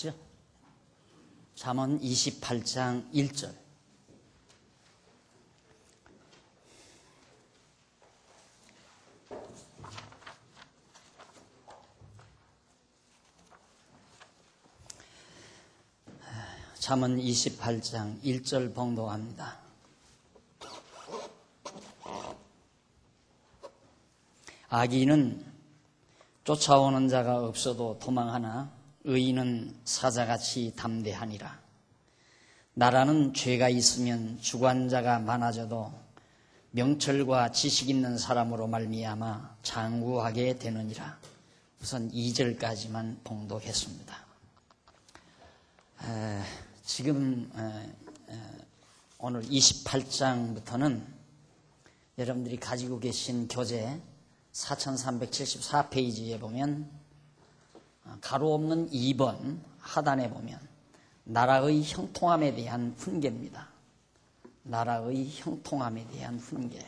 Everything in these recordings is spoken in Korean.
있죠. 잠언 28장 1절. 잠언 28장 1절 봉독합니다. 악인은 쫓아오는 자가 없어도 도망하나 의인은 사자같이 담대하니라. 나라는 죄가 있으면 주관자가 많아져도 명철과 지식 있는 사람으로 말미암아 장구하게 되느니라. 우선 2절까지만 봉독했습니다. 지금 오늘 28장부터는 여러분들이 가지고 계신 교재 4374페이지에 보면 가로 없는 2번 하단에 보면 나라의 형통함에 대한 훈계입니다. 나라의 형통함에 대한 훈계.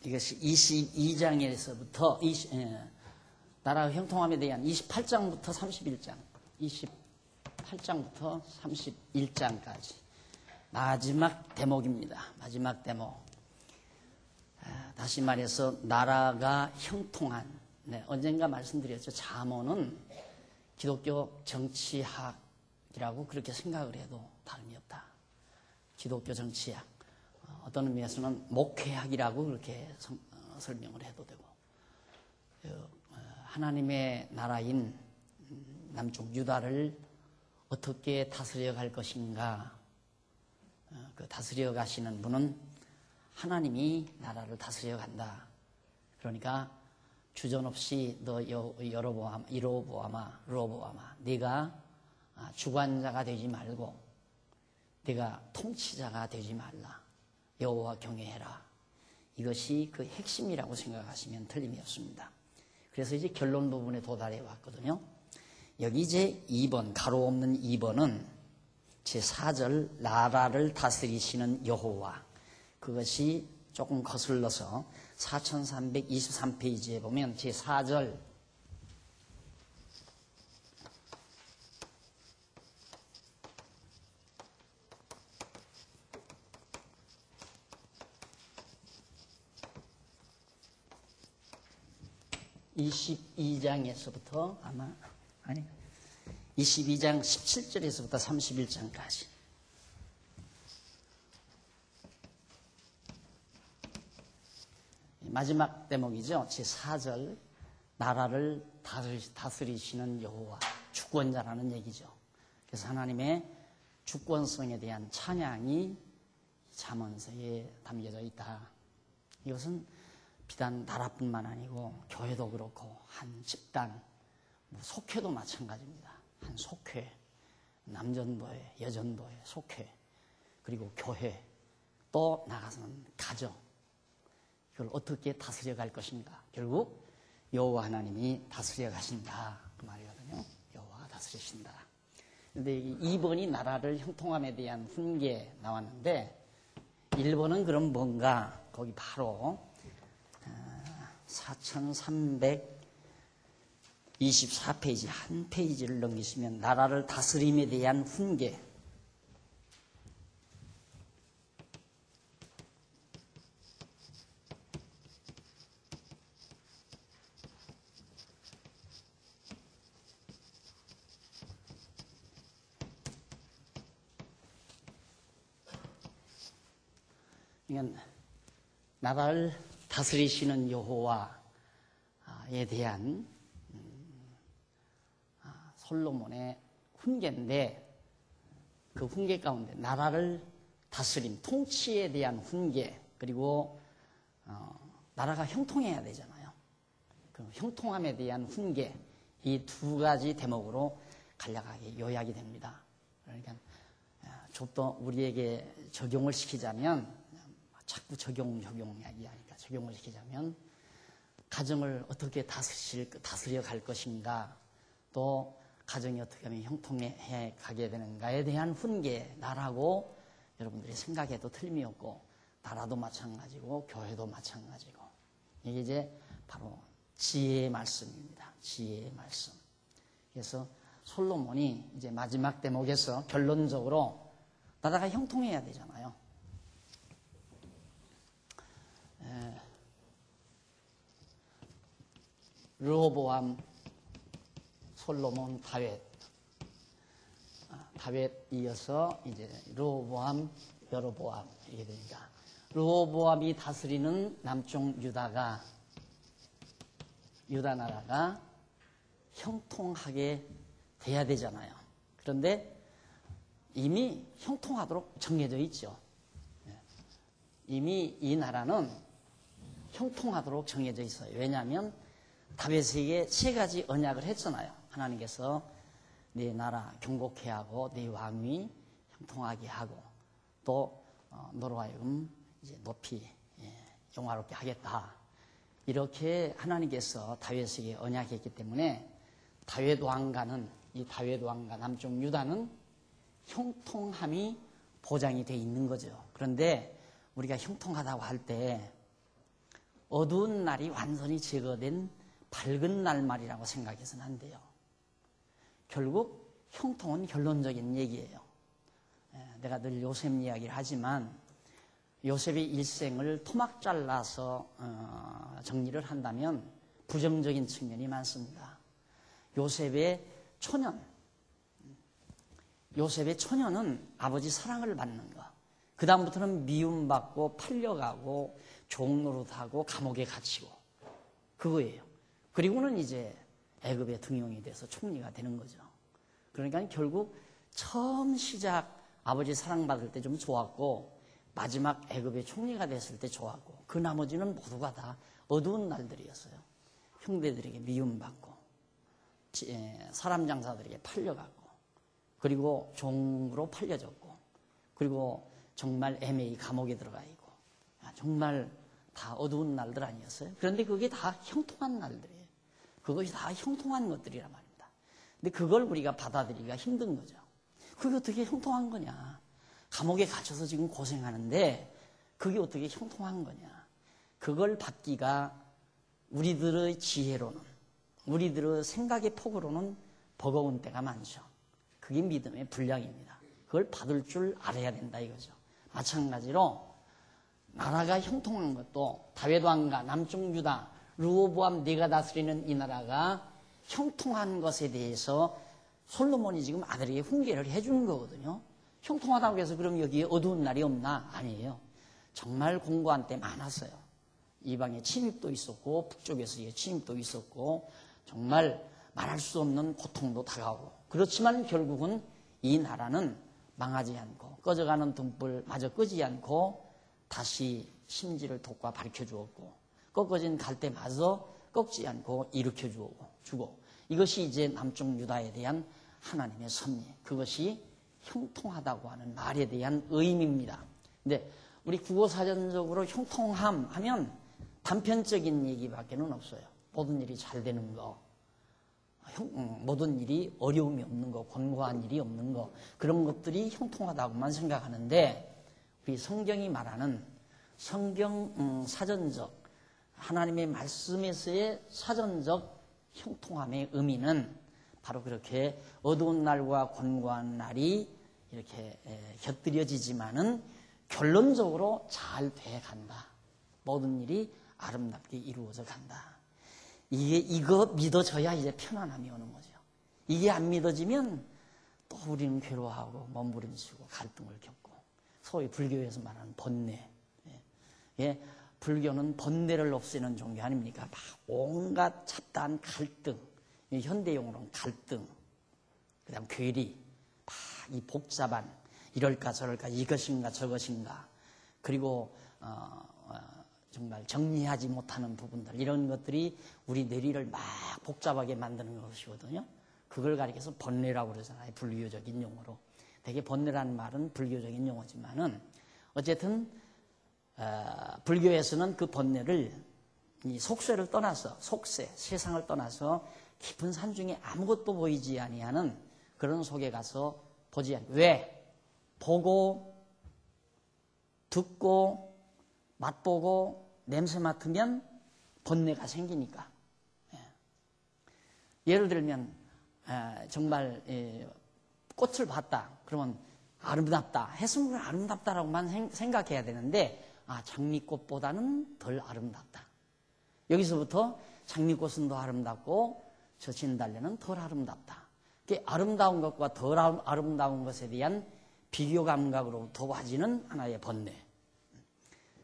이것이 22장에서부터 나라의 형통함에 대한 28장부터 31장, 28장부터 31장까지 마지막 대목입니다. 마지막 대목. 다시 말해서 나라가 형통한, 언젠가 말씀드렸죠. 잠언은 기독교 정치학이라고 그렇게 생각을 해도 다름이 없다. 기독교 정치학. 어떤 의미에서는 목회학이라고 그렇게 설명을 해도 되고, 하나님의 나라인 남쪽 유다를 어떻게 다스려 갈 것인가, 그 다스려 가시는 분은 하나님이 나라를 다스려 간다. 그러니까 주저없이 너 여로보암아 네가 주관자가 되지 말고 네가 통치자가 되지 말라. 여호와 경외해라. 이것이 그 핵심이라고 생각하시면 틀림이 없습니다. 그래서 이제 결론 부분에 도달해 왔거든요. 여기 이제 2번, 가로 없는 2번은 제4절 나라를 다스리시는 여호와. 그것이 조금 거슬러서 4323페이지에 보면 제4절 (22장에서부터) 22장 17절에서부터 31장까지 마지막 대목이죠. 제4절 나라를 다스리시는 여호와, 주권자라는 얘기죠. 그래서 하나님의 주권성에 대한 찬양이 잠언서에 담겨져 있다. 이것은 비단 나라뿐만 아니고 교회도 그렇고 한 집단, 속회도 마찬가지입니다. 한 속회, 남전도회, 여전도회, 속회, 그리고 교회, 또 나가서는 가정, 이걸 어떻게 다스려 갈 것인가. 결국 여호와 하나님이 다스려 가신다, 그 말이거든요. 여호와가 다스리신다. 그런데 2번이 나라를 형통함에 대한 훈계 나왔는데 1번은 그럼 뭔가, 거기 바로 4324페이지 한 페이지를 넘기시면 나라를 다스림에 대한 훈계. 그러니까 나라를 다스리시는 여호와에 대한 솔로몬의 훈계인데, 그 훈계 가운데 나라를 다스림, 통치에 대한 훈계, 그리고 나라가 형통해야 되잖아요. 그 형통함에 대한 훈계, 이 두 가지 대목으로 간략하게 요약이 됩니다. 그러니까 좀 더 우리에게 적용을 시키자면, 자꾸 적용 이야기하니까 적용을 시키자면, 가정을 어떻게 다스려 갈 것인가, 또 가정이 어떻게 하면 형통해 가게 되는가에 대한 훈계, 나라고 여러분들이 생각해도 틀림이 없고, 나라도 마찬가지고 교회도 마찬가지고, 이게 이제 바로 지혜의 말씀입니다. 지혜의 말씀. 그래서 솔로몬이 이제 마지막 대목에서 결론적으로 나라가 형통해야 되잖아요. 르호보암, 솔로몬, 다윗. 다윗 이어서 이제 르호보암, 여로보암 이게 되니까, 르호보암이 다스리는 남쪽 유다 나라가 형통하게 돼야 되잖아요. 그런데 이미 형통하도록 정해져 있죠. 이미 이 나라는 형통하도록 정해져 있어요. 왜냐하면 다윗에게 3가지 언약을 했잖아요. 하나님께서 네 나라 경고케 하고 네 왕위 형통하게 하고, 또 너로 하여금 이제 높이 영화롭게 하겠다. 이렇게 하나님께서 다윗에게 언약했기 때문에 다윗 왕가는, 이 다윗 왕가 남쪽 유다는 형통함이 보장이 돼 있는 거죠. 그런데 우리가 형통하다고 할 때 어두운 날이 완전히 제거된 밝은 날말이라고 생각해서는 안 돼요. 결국 형통은 결론적인 얘기예요. 내가 늘 요셉 이야기를 하지만 요셉의 일생을 토막 잘라서 정리를 한다면 부정적인 측면이 많습니다. 요셉의 초년은 아버지 사랑을 받는 것, 그 다음부터는 미움받고 팔려가고 종노릇하고 감옥에 갇히고, 그거예요. 그리고는 이제 애굽의 등용이 돼서 총리가 되는 거죠. 그러니까 결국 처음 시작 아버지 사랑받을 때 좀 좋았고, 마지막 애굽의 총리가 됐을 때 좋았고, 그 나머지는 모두가 다 어두운 날들이었어요. 형제들에게 미움받고, 사람 장사들에게 팔려가고, 그리고 종으로 팔려졌고, 그리고 정말 애매히 감옥에 들어가 있고, 정말 다 어두운 날들 아니었어요? 그런데 그게 다 형통한 날들이에요. 그것이 다 형통한 것들이란 말입니다. 근데 그걸 우리가 받아들이기가 힘든 거죠. 그게 어떻게 형통한 거냐? 감옥에 갇혀서 지금 고생하는데 그게 어떻게 형통한 거냐? 그걸 받기가 우리들의 지혜로는, 우리들의 생각의 폭으로는 버거운 때가 많죠. 그게 믿음의 분량입니다. 그걸 받을 줄 알아야 된다 이거죠. 마찬가지로 나라가 형통한 것도 다윗 왕가 남쪽 유다 르호보암 네가 다스리는 이 나라가 형통한 것에 대해서 솔로몬이 지금 아들에게 훈계를 해주는 거거든요. 형통하다고 해서 그럼 여기에 어두운 날이 없나? 아니에요. 정말 공고한 때 많았어요. 이방에 침입도 있었고 북쪽에서의 침입도 있었고 정말 말할 수 없는 고통도 다가오고, 그렇지만 결국은 이 나라는 망하지 않고 꺼져가는 등불 마저 끄지 않고 다시 심지를 돋과 밝혀주었고, 꺾어진 갈대마저 꺾지 않고 일으켜주고, 이것이 이제 남쪽 유다에 대한 하나님의 섭리, 그것이 형통하다고 하는 말에 대한 의미입니다. 근데 우리 국어사전적으로 형통함 하면 단편적인 얘기밖에는 없어요. 모든 일이 잘 되는 거, 모든 일이 어려움이 없는 거, 권고한 일이 없는 거, 그런 것들이 형통하다고만 생각하는데, 우리 성경이 말하는 성경 사전적, 하나님의 말씀에서의 사전적 형통함의 의미는 바로 그렇게 어두운 날과 권고한 날이 이렇게 곁들여지지만은 결론적으로 잘 돼간다. 모든 일이 아름답게 이루어져 간다. 이거 믿어져야 이제 편안함이 오는 거죠. 이게 안 믿어지면 또 우리는 괴로워하고 몸부림치고 갈등을 겪고, 소위 불교에서 말하는 번뇌. 예, 불교는 번뇌를 없애는 종교 아닙니까? 막 온갖 잡다한 갈등, 현대용어로는 갈등, 그 다음 괴리, 막 이 복잡한 이럴까 저럴까 이것인가 저것인가, 그리고 정말 정리하지 못하는 부분들, 이런 것들이 우리 뇌리를 막 복잡하게 만드는 것이거든요. 그걸 가리켜서 번뇌라고 그러잖아요. 불교적인 용어로. 되게 번뇌라는 말은 불교적인 용어지만은 어쨌든 불교에서는 그 번뇌를 이 속세를 떠나서, 속세, 세상을 떠나서 깊은 산 중에 아무것도 보이지 아니하는 그런 속에 가서 보지 않. 왜? 보고 듣고 맛보고 냄새 맡으면 번뇌가 생기니까. 예를 들면 정말 꽃을 봤다. 그러면 아름답다. 했으면 아름답다라고만 생각해야 되는데 장미꽃보다는 덜 아름답다. 여기서부터 장미꽃은 더 아름답고 저 진달래는 덜 아름답다. 아름다운 것과 덜 아름다운 것에 대한 비교 감각으로부터 와지는 하나의 번뇌.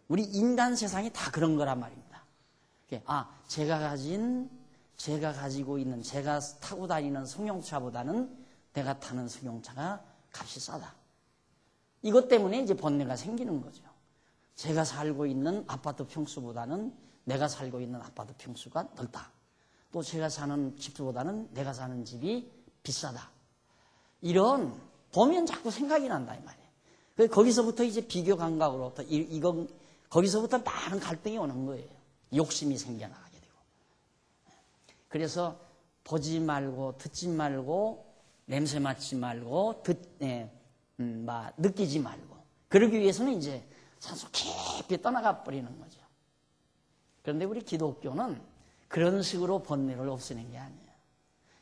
우리 인간 세상이 다 그런 거란 말입니다. 제가 가지고 있는, 제가 타고 다니는 승용차보다는 내가 타는 승용차가 값이 싸다. 이것 때문에 이제 번뇌가 생기는 거죠. 제가 살고 있는 아파트 평수보다는 내가 살고 있는 아파트 평수가 넓다. 또 제가 사는 집보다는 내가 사는 집이 비싸다. 이런 보면 자꾸 생각이 난다 이 말이에요. 거기서부터 이제 비교 감각으로부터 거기서부터 많은 갈등이 오는 거예요. 욕심이 생겨나가게 되고. 그래서 보지 말고 듣지 말고 냄새 맡지 말고 느끼지 말고 그러기 위해서는 이제 산속 깊이 떠나가 버리는 거죠. 그런데 우리 기독교는 그런 식으로 번뇌를 없애는 게 아니에요.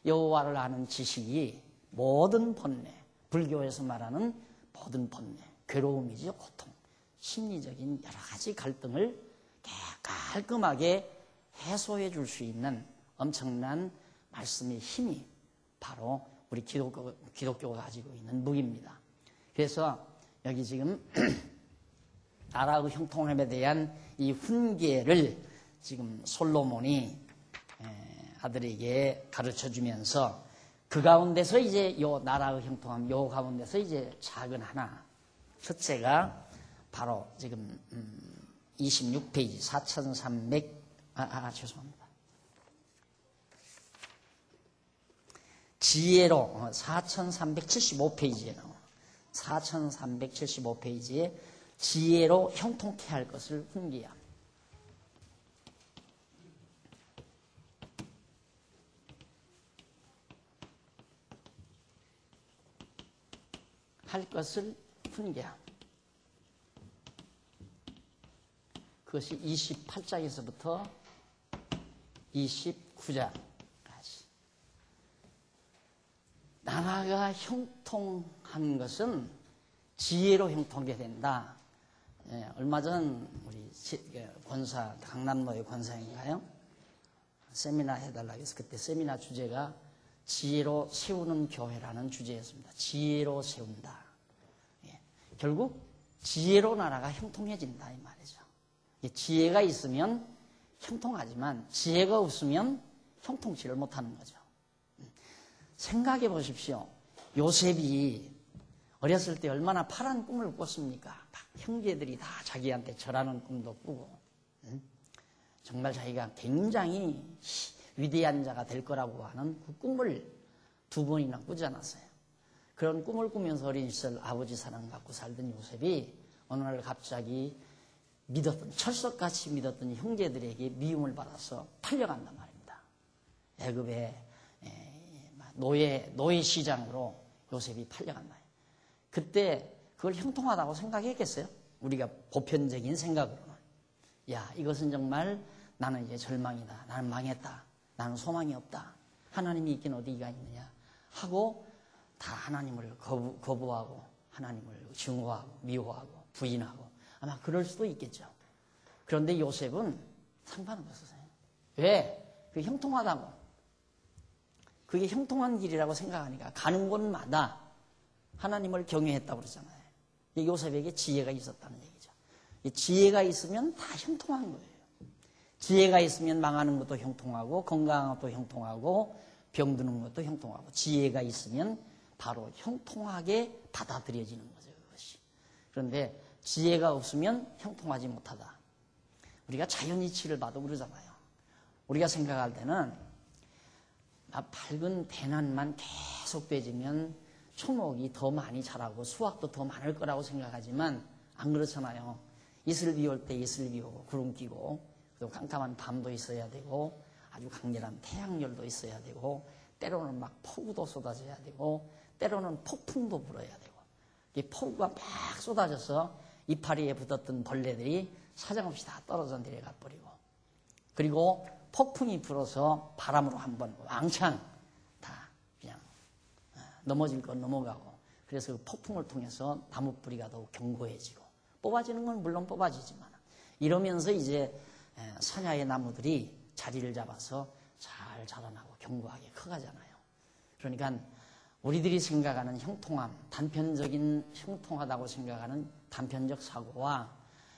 여호와를 아는 지식이 모든 번뇌, 불교에서 말하는 모든 번뇌, 괴로움이죠, 고통, 심리적인 여러 가지 갈등을 깔끔하게 해소해 줄 수 있는 엄청난 말씀의 힘이 바로 우리 기독교가 가지고 있는 무기입니다. 그래서 여기 지금 나라의 형통함에 대한 이 훈계를 지금 솔로몬이 아들에게 가르쳐 주면서 그 가운데서 이제 요 나라의 형통함, 요 가운데서 이제 작은 하나, 첫째가 바로 지금 26페이지 4300, 죄송합니다. 지혜로 4375페이지에 나와요. 4375페이지에 지혜로 형통케 할 것을 훈계함. 할 것을 훈계함. 그것이 28장에서부터 29장까지. 나라가 형통한 것은 지혜로 형통하게 된다. 얼마 전 우리 권사, 강남로의 권사인가요? 세미나 해달라고 해서 그때 세미나 주제가 지혜로 세우는 교회라는 주제였습니다. 지혜로 세운다. 결국 지혜로 나라가 형통해진다 이 말이죠. 지혜가 있으면 형통하지만 지혜가 없으면 형통치를 못하는 거죠. 생각해 보십시오. 요셉이 어렸을 때 얼마나 파란 꿈을 꿨습니까? 형제들이 다 자기한테 절하는 꿈도 꾸고 정말 자기가 굉장히 위대한 자가 될 거라고 하는 그 꿈을 2번이나 꾸지 않았어요. 그런 꿈을 꾸면서 어린 시절 아버지 사랑 갖고 살던 요셉이 어느 날 갑자기 철석같이 믿었던 형제들에게 미움을 받아서 팔려간단 말입니다. 애굽의 노예 시장으로 요셉이 팔려간다. 그때 그걸 형통하다고 생각했겠어요? 우리가 보편적인 생각으로는. 야, 이것은 정말 나는 이제 절망이다. 나는 망했다. 나는 소망이 없다. 하나님이 있긴 어디가 있느냐 하고 다 하나님을 거부하고 하나님을 증오하고 미워하고 부인하고 아마 그럴 수도 있겠죠. 그런데 요셉은 상관없었어요. 왜? 그게 형통하다고. 그게 형통한 길이라고 생각하니까 가는 곳마다 하나님을 경외했다고 그러잖아요. 요셉에게 지혜가 있었다는 얘기죠. 지혜가 있으면 다 형통한 거예요. 지혜가 있으면 망하는 것도 형통하고 건강한 것도 형통하고 병드는 것도 형통하고 지혜가 있으면 바로 형통하게 받아들여지는 거죠. 그것이. 그런데 지혜가 없으면 형통하지 못하다. 우리가 자연이치를 봐도 그러잖아요. 우리가 생각할 때는 밝은 배난만 계속되지면 초목이 더 많이 자라고 수확도 더 많을 거라고 생각하지만 안 그렇잖아요. 이슬 비 올 때 이슬 비 오고 구름 끼고 또 깜깜한 밤도 있어야 되고 아주 강렬한 태양열도 있어야 되고, 때로는 막 폭우도 쏟아져야 되고, 때로는 폭풍도 불어야 되고, 이 폭우가 막 쏟아져서 이파리에 붙었던 벌레들이 사정없이 다 떨어져 내려가 버리고, 그리고 폭풍이 불어서 바람으로 한번 왕창 다 그냥 넘어질 건 넘어가고, 그래서 그 폭풍을 통해서 나무 뿌리가 더욱 견고해지고, 뽑아지는 건 물론 뽑아지지만, 이러면서 이제 산야의 나무들이 자리를 잡아서 잘 자라나고 견고하게 커가잖아요. 그러니까 우리들이 생각하는 형통함, 단편적인 형통하다고 생각하는 단편적 사고와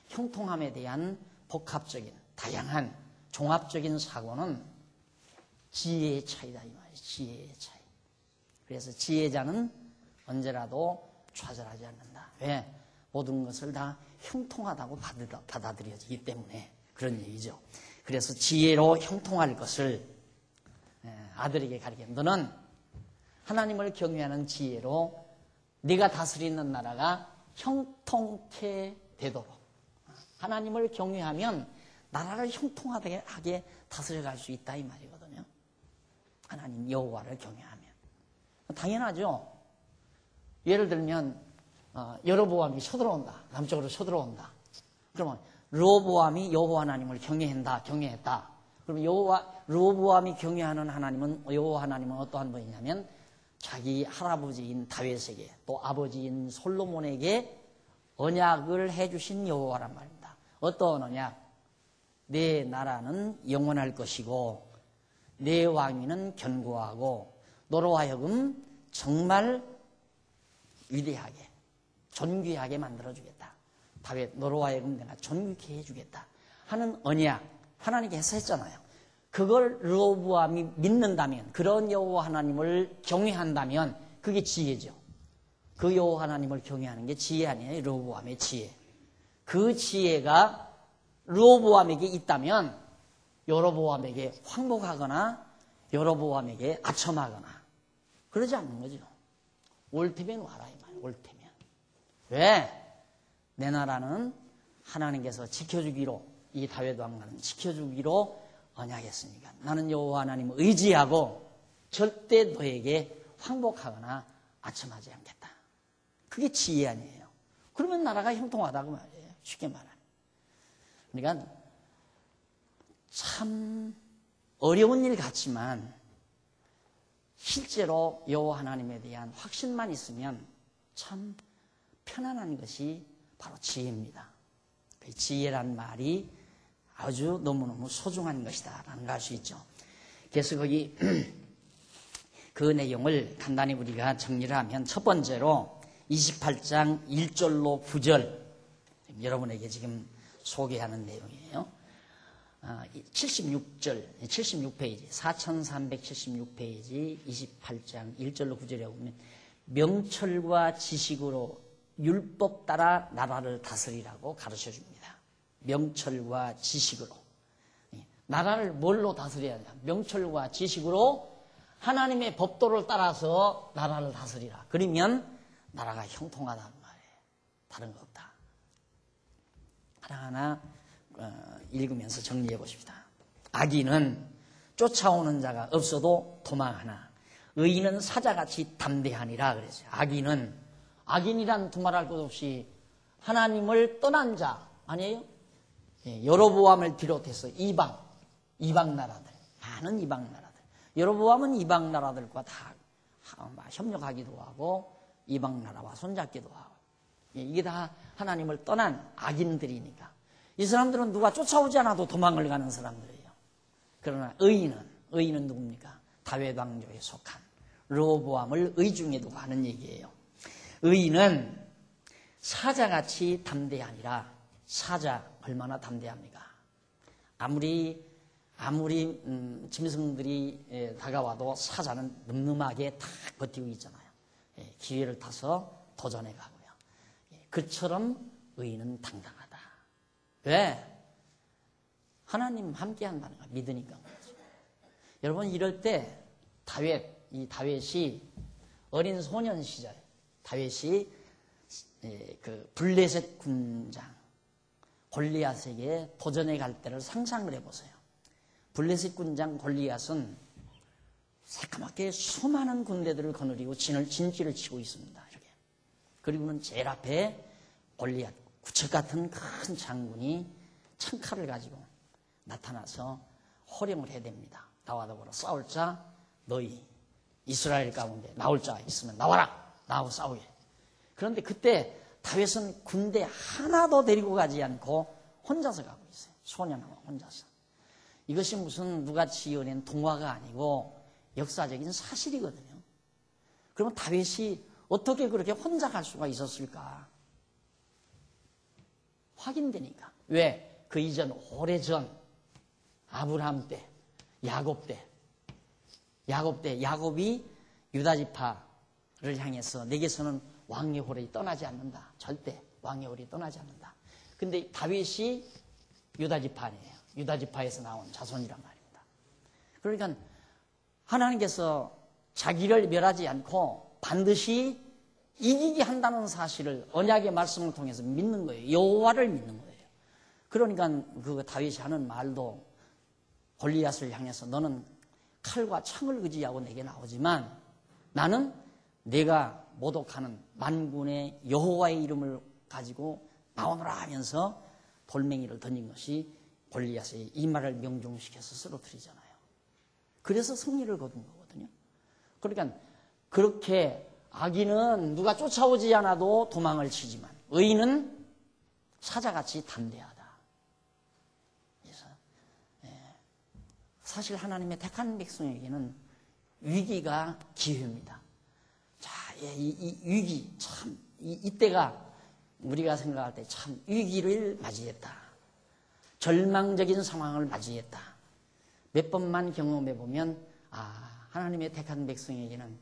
형통함에 대한 복합적인 다양한 종합적인 사고는 지혜의 차이다 이 말이에요. 지혜의 차이. 그래서 지혜자는 언제라도 좌절하지 않는다. 왜? 모든 것을 다 형통하다고 받아들여지기 때문에 그런 얘기죠. 그래서 지혜로 형통할 것을 아들에게 가르쳐. 너는 하나님을 경외하는 지혜로 네가 다스리는 나라가 형통케 되도록, 하나님을 경외하면 나라를 형통하게 다스려갈 수 있다 이 말이거든요. 하나님 여호와를 경외하면. 당연하죠. 예를 들면 여로보암이 쳐들어온다. 남쪽으로 쳐들어온다. 그러면 르호보암이 여호와 하나님을 경외했다. 그럼 르호보암이 경외하는 하나님은, 여호와 하나님은 어떠한 분이냐면 자기 할아버지인 다윗에게 또 아버지인 솔로몬에게 언약을 해주신 여호와란 말입니다. 어떤 언약? 내 나라는 영원할 것이고 내 왕위는 견고하고 너로 하여금 정말 위대하게 존귀하게 만들어주겠다. 다윗 너로 하여금 내가 존귀케 해주겠다 하는 언약 하나님께서 했잖아요. 그걸 르호보암이 믿는다면, 그런 여호와 하나님을 경외한다면 그게 지혜죠. 그 여호와 하나님을 경외하는 게 지혜 아니에요. 르호보암의 지혜. 그 지혜가 르호보암에게 있다면 여로보암에게 황복하거나 여로보암에게 아첨하거나 그러지 않는 거죠. 올 테면 와라 이 말이에요. 올 테면. 왜? 내 나라는 하나님께서 지켜주기로, 이 다윗 왕가는 지켜주기로 언약했으니까 나는 여호와 하나님을 의지하고 절대 너에게 황복하거나 아첨하지 않겠다. 그게 지혜 아니에요. 그러면 나라가 형통하다고 말이에요. 쉽게 말하면. 그러니까 참 어려운 일 같지만 실제로 여호와 하나님에 대한 확신만 있으면 참 편안한 것이 바로 지혜입니다. 그 지혜란 말이 아주 너무너무 소중한 것이다 라는 걸 알 수 있죠. 그래서 거기 그 내용을 간단히 우리가 정리를 하면, 첫 번째로 28장 1절로 9절 여러분에게 지금 소개하는 내용이에요. 76절, 76페이지, 4376페이지 28장 1절로 9절에 보면 명철과 지식으로 율법 따라 나라를 다스리라고 가르쳐 줍니다. 명철과 지식으로. 나라를 뭘로 다스려야 하냐? 명철과 지식으로 하나님의 법도를 따라서 나라를 다스리라. 그러면 나라가 형통하다는 말이에요. 다른 거 없다. 하나하나 읽으면서 정리해 보십시다. 악인은 쫓아오는 자가 없어도 도망하나 의인은 사자같이 담대하니라 그랬어요. 악인이란 두말할 것 없이 하나님을 떠난 자 아니에요? 여로보암을 비롯해서 이방 나라들, 많은 이방 나라들. 여로보암은 이방 나라들과 다 협력하기도 하고 이방 나라와 손잡기도 하고, 이게 다 하나님을 떠난 악인들이니까 이 사람들은 누가 쫓아오지 않아도 도망을 가는 사람들이에요. 그러나 의인은 누굽니까? 다윗 왕조에 속한 르호보암을 의중에 두고 하는 얘기예요. 의인은 사자같이 담대하니라. 사자 얼마나 담대합니까? 아무리 짐승들이 다가와도 사자는 늠름하게 다 버티고 있잖아요. 기회를 타서 도전해 가고요. 그처럼 의인은 당당하다. 왜? 하나님 함께 한다는 거야. 믿으니까. 여러분, 이럴 때 다윗이 어린 소년 시절, 다윗이 그 블레셋 군장 골리앗에게 도전해 갈 때를 상상을 해보세요. 블레셋 군장 골리앗은 새까맣게 수많은 군대들을 거느리고 진지를 치고 있습니다. 이렇게. 그리고는 제일 앞에 골리앗, 구척 같은 큰 장군이 창칼을 가지고 나타나서 호령을 해댑니다. 나와 더불어 싸울 자, 너희 이스라엘 가운데 나올 자 있으면 나와라. 나하고 싸우게. 그런데 그때 다윗은 군대 하나도 데리고 가지 않고 혼자서 가고 있어요. 소년하고 혼자서. 이것이 무슨 누가 지어낸 동화가 아니고 역사적인 사실이거든요. 그러면 다윗이 어떻게 그렇게 혼자 갈 수가 있었을까? 확인되니까. 왜? 그 이전 오래전 아브라함 때, 야곱 때, 야곱이 유다지파를 향해서 내게서는 왕의 홀이 떠나지 않는다. 절대 왕의 홀이 떠나지 않는다. 근데 다윗이 유다지파예요. 유다지파에서 나온 자손이란 말입니다. 그러니까 하나님께서 자기를 멸하지 않고 반드시 이기게 한다는 사실을 언약의 말씀을 통해서 믿는 거예요. 여호와를 믿는 거예요. 그러니까 그 다윗이 하는 말도 골리앗을 향해서 너는 칼과 창을 의지하고 내게 나오지만 나는 내가 모독하는 만군의 여호와의 이름을 가지고 나오너라 하면서 돌멩이를 던진 것이 골리앗의 이 말을 명중시켜서 쓰러뜨리잖아요. 그래서 승리를 거둔 거거든요. 그러니까 그렇게 악인은 누가 쫓아오지 않아도 도망을 치지만 의인은 사자같이 담대하다. 그래서 사실 하나님의 택한 백성에게는 위기가 기회입니다. 자, 이 위기 참 이때가 우리가 생각할 때 참 위기를 맞이했다. 절망적인 상황을 맞이했다. 몇 번만 경험해 보면 하나님의 택한 백성에게는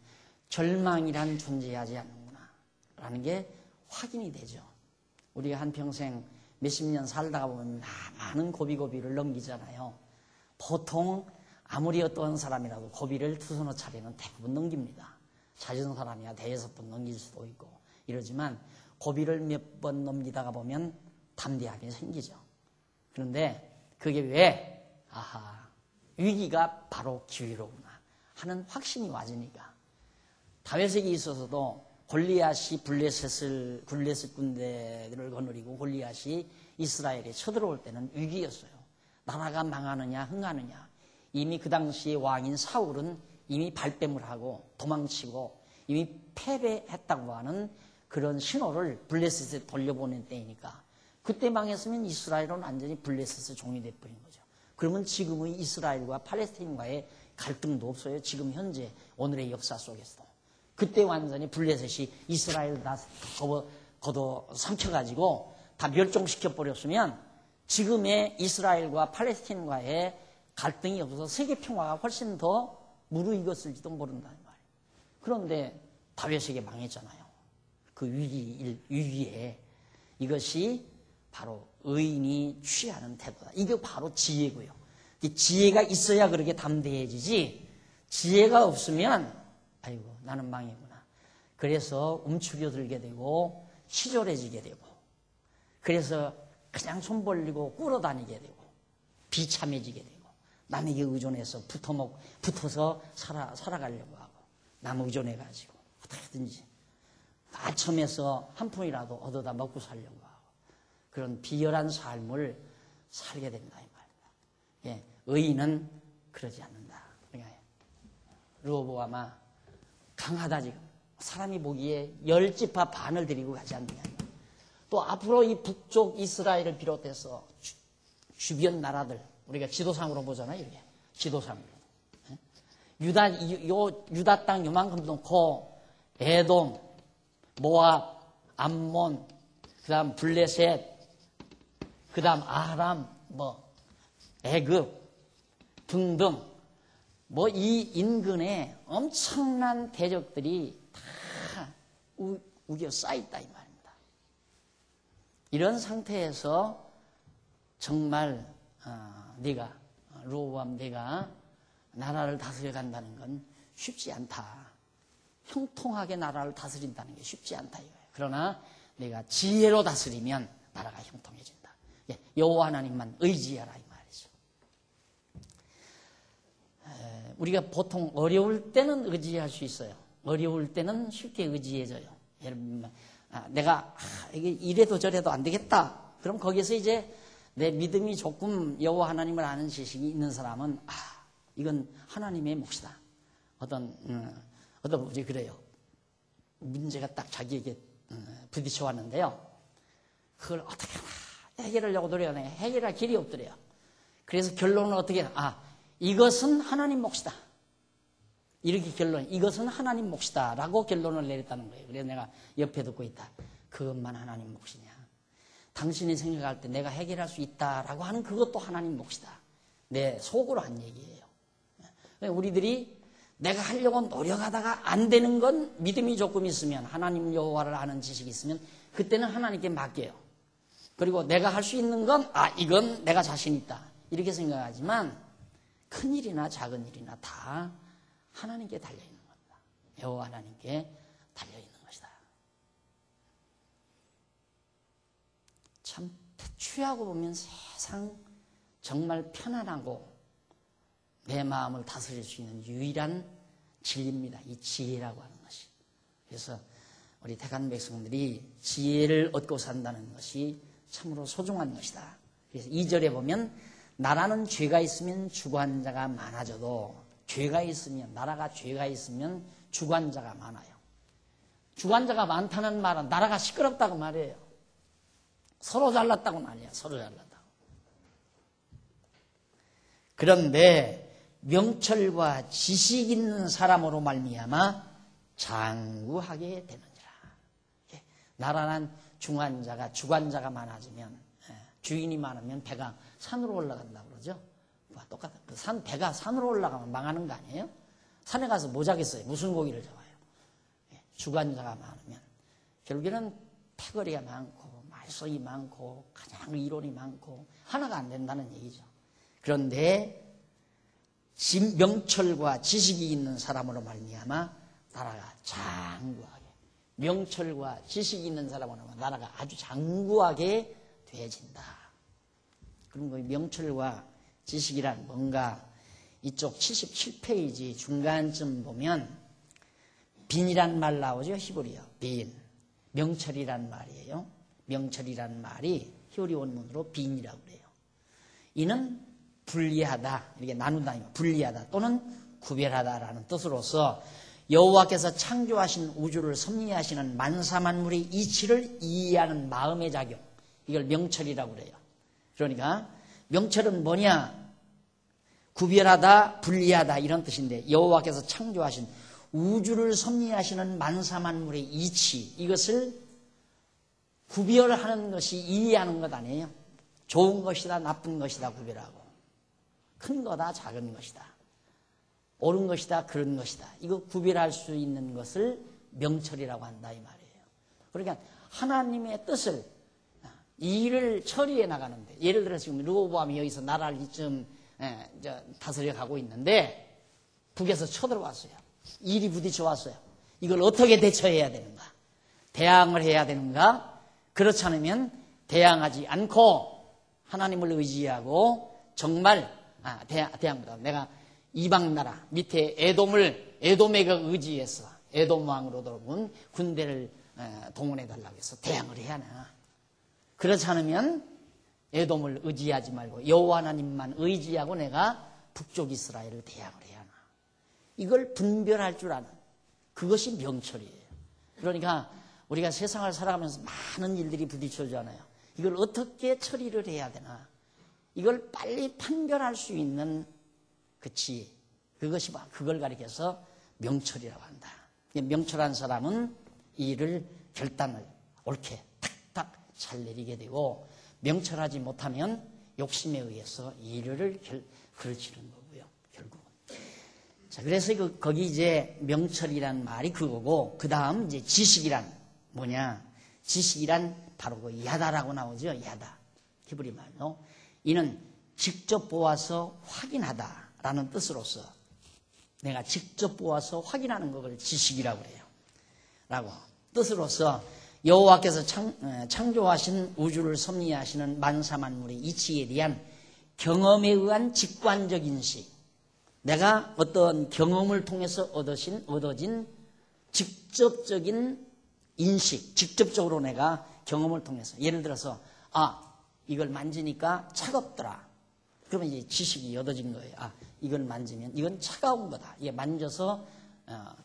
절망이란 존재하지 않는구나 라는 게 확인이 되죠. 우리가 한평생 몇십 년 살다가 보면 많은 고비를 넘기잖아요. 보통 아무리 어떤 사람이라도 고비를 두서너 차례는 대부분 넘깁니다. 잦은 사람이야 대여섯 번 넘길 수도 있고 이러지만 고비를 몇 번 넘기다가 보면 담대함이 생기죠. 그런데 그게 왜 위기가 바로 기회로구나 하는 확신이 와지니까 다윗에게 있어서도 골리앗이 블레셋 군대들을 거느리고 골리앗이 이스라엘에 쳐들어올 때는 위기였어요. 나라가 망하느냐 흥하느냐. 이미 그 당시의 왕인 사울은 이미 발뺌을 하고 도망치고 이미 패배했다고 하는 그런 신호를 블레셋에 돌려보낸 때이니까 그때 망했으면 이스라엘은 완전히 블레셋의 종이 돼버린 거죠. 그러면 지금의 이스라엘과 팔레스타인과의 갈등도 없어요. 지금 현재 오늘의 역사 속에서도. 그때 완전히 블레셋이 이스라엘을 다 걷어 삼켜가지고 다 멸종시켜버렸으면 지금의 이스라엘과 팔레스타인과의 갈등이 없어서 세계 평화가 훨씬 더 무르익었을지도 모른다는 말이에요. 그런데 다윗에게 망했잖아요. 그 위기에 이것이 바로 의인이 취하는 태도다. 이게 바로 지혜고요. 지혜가 있어야 그렇게 담대해지지 지혜가 없으면 아이고 나는 망이구나. 그래서 움츠려들게 되고 치졸해지게 되고 그래서 그냥 손 벌리고 꿇어다니게 되고 비참해지게 되고 남에게 의존해서 붙어서 살아가려고 하고 남 의존해가지고 어떻게든지 아첨에서 한 푼이라도 얻어다 먹고 살려고 하고 그런 비열한 삶을 살게 된다 이 말입니다. 예, 의인은 그러지 않는다. 그러니까 르호보암아 강하다 지금 사람이 보기에 10지파 반을 데리고 가지 않느냐. 또 앞으로 이 북쪽 이스라엘을 비롯해서 주변 나라들 우리가 지도상으로 보잖아요. 이렇게 지도상으로 유다 땅 요만큼 놓고 에돔, 모압, 암몬, 그다음 블레셋, 그다음 아람, 애굽 등등 이 인근에 엄청난 대적들이 다 우겨 쌓여있다 이 말입니다. 이런 상태에서 정말 르호보암 네가 나라를 다스려 간다는 건 쉽지 않다. 형통하게 나라를 다스린다는 게 쉽지 않다 이거예요. 그러나 내가 지혜로 다스리면 나라가 형통해진다. 여호와 하나님만 의지하라 이 말이죠. 우리가 보통 어려울 때는 의지할 수 있어요. 어려울 때는 쉽게 의지해져요. 예를 들면 내가 이게 이래도 저래도 안 되겠다. 그럼 거기서 이제 내 믿음이 조금 여호와 하나님을 아는 지식이 있는 사람은 이건 하나님의 몫이다. 어떤 분이 그래요. 문제가 딱 자기에게 부딪혀 왔는데요. 그걸 어떻게 하나 해결하려고 노력하네. 해결할 길이 없더래요. 그래서 결론은 어떻게 하나? 이것은 하나님 몫이다. 이렇게 이것은 하나님 몫이다. 라고 결론을 내렸다는 거예요. 그래서 내가 옆에 듣고 있다. 그것만 하나님 몫이냐. 당신이 생각할 때 내가 해결할 수 있다라고 하는 그것도 하나님 몫이다. 내 속으로 한 얘기예요. 우리들이 내가 하려고 노력하다가 안 되는 건 믿음이 조금 있으면, 하나님 여호와를 아는 지식이 있으면 그때는 하나님께 맡겨요. 그리고 내가 할 수 있는 건 이건 내가 자신 있다. 이렇게 생각하지만 큰 일이나 작은 일이나 다 하나님께 달려있는 겁니다. 여호와 하나님께 달려있는 것이다. 참 취하고 보면 세상 정말 편안하고 내 마음을 다스릴 수 있는 유일한 진리입니다. 이 지혜라고 하는 것이. 그래서 우리 택한 백성들이 지혜를 얻고 산다는 것이 참으로 소중한 것이다. 그래서 2절에 보면 나라는 죄가 있으면 주관자가 많아져도 죄가 있으면, 나라가 죄가 있으면 주관자가 많아요. 주관자가 많다는 말은 나라가 시끄럽다고 말이에요. 서로 잘났다고 말이야. 서로 잘났다고. 그런데 명철과 지식 있는 사람으로 말미암아 장구하게 되느니라. 나라는 주관자가 많아지면, 주인이 많으면 배가 산으로 올라간다고 그러죠. 똑같아. 배가 산으로 올라가면 망하는 거 아니에요? 산에 가서 뭐 자겠어요? 무슨 고기를 잡아요? 주관자가 많으면 결국에는 패거리가 많고 말썽이 많고 그냥 이론이 많고 하나가 안 된다는 얘기죠. 그런데 명철과 지식이 있는 사람으로 말미암아 나라가 장구하게, 명철과 지식이 있는 사람으로 나라가 아주 장구하게 되어진다. 그럼 그 명철과 지식이란 뭔가 이쪽 77페이지 중간쯤 보면 빈이란 말 나오죠. 히브리어 빈. 명철이란 말이에요. 명철이란 말이 히브리 원문으로 빈이라고 그래요. 이는 분리하다, 이렇게 나눈다, 분리하다 또는 구별하다라는 뜻으로서 여호와께서 창조하신 우주를 섭리하시는 만사만물의 이치를 이해하는 마음의 작용, 이걸 명철이라고 그래요. 그러니까 명철은 뭐냐? 구별하다, 분리하다 이런 뜻인데, 여호와께서 창조하신 우주를 섭리하시는 만사만물의 이치, 이것을 구별하는 것이 이해하는 것 아니에요? 좋은 것이다, 나쁜 것이다 구별하고, 큰 거다, 작은 것이다, 옳은 것이다, 그런 것이다, 이거 구별할 수 있는 것을 명철이라고 한다 이 말이에요. 그러니까 하나님의 뜻을, 이 일을 처리해 나가는데, 예를 들어서 지금 르호보암이 여기서 나라를 이쯤 다스려 가고 있는데 북에서 쳐들어왔어요. 일이 부딪혀 왔어요. 이걸 어떻게 대처해야 되는가? 대항을 해야 되는가? 그렇지 않으면 대항하지 않고 하나님을 의지하고 정말 대항보다 내가 이방 나라 밑에 에돔에게 의지해서 에돔 왕으로 들어온 군대를 동원해 달라고 해서 대항을 해야 하나? 그렇지 않으면 에돔을 의지하지 말고 여호와 하나님만 의지하고 내가 북쪽 이스라엘을 대항을 해야 하나? 이걸 분별할 줄 아는 그것이 명철이에요. 그러니까 우리가 세상을 살아가면서 많은 일들이 부딪혀지잖아요. 이걸 어떻게 처리를 해야 되나? 이걸 빨리 판별할 수 있는 그 지혜, 그것이 그걸 가리켜서 명철이라고 한다. 명철한 사람은 이 일을 결단을 옳게 탁탁 잘 내리게 되고, 명철하지 못하면 욕심에 의해서 이 일을 그르치는 거고요, 결국은. 자, 그래서 거기 이제 명철이란 말이 그거고, 그 다음 이제 지식이란 뭐냐? 지식이란 바로 그 야다라고 나오죠. 야다. 히브리 말로. 이는 직접 보아서 확인하다라는 뜻으로서, 내가 직접 보아서 확인하는 것을 지식이라고 그래요. 라고 뜻으로서 여호와께서 창조하신 우주를 섭리하시는 만사만물의 이치에 대한 경험에 의한 직관적 인식, 내가 어떤 경험을 통해서 얻어진 직접적인 인식, 직접적으로 내가 경험을 통해서, 예를 들어서 이걸 만지니까 차갑더라. 그러면 이제 지식이 얻어진 거예요. 이걸 만지면 이건 차가운 거다. 이게 만져서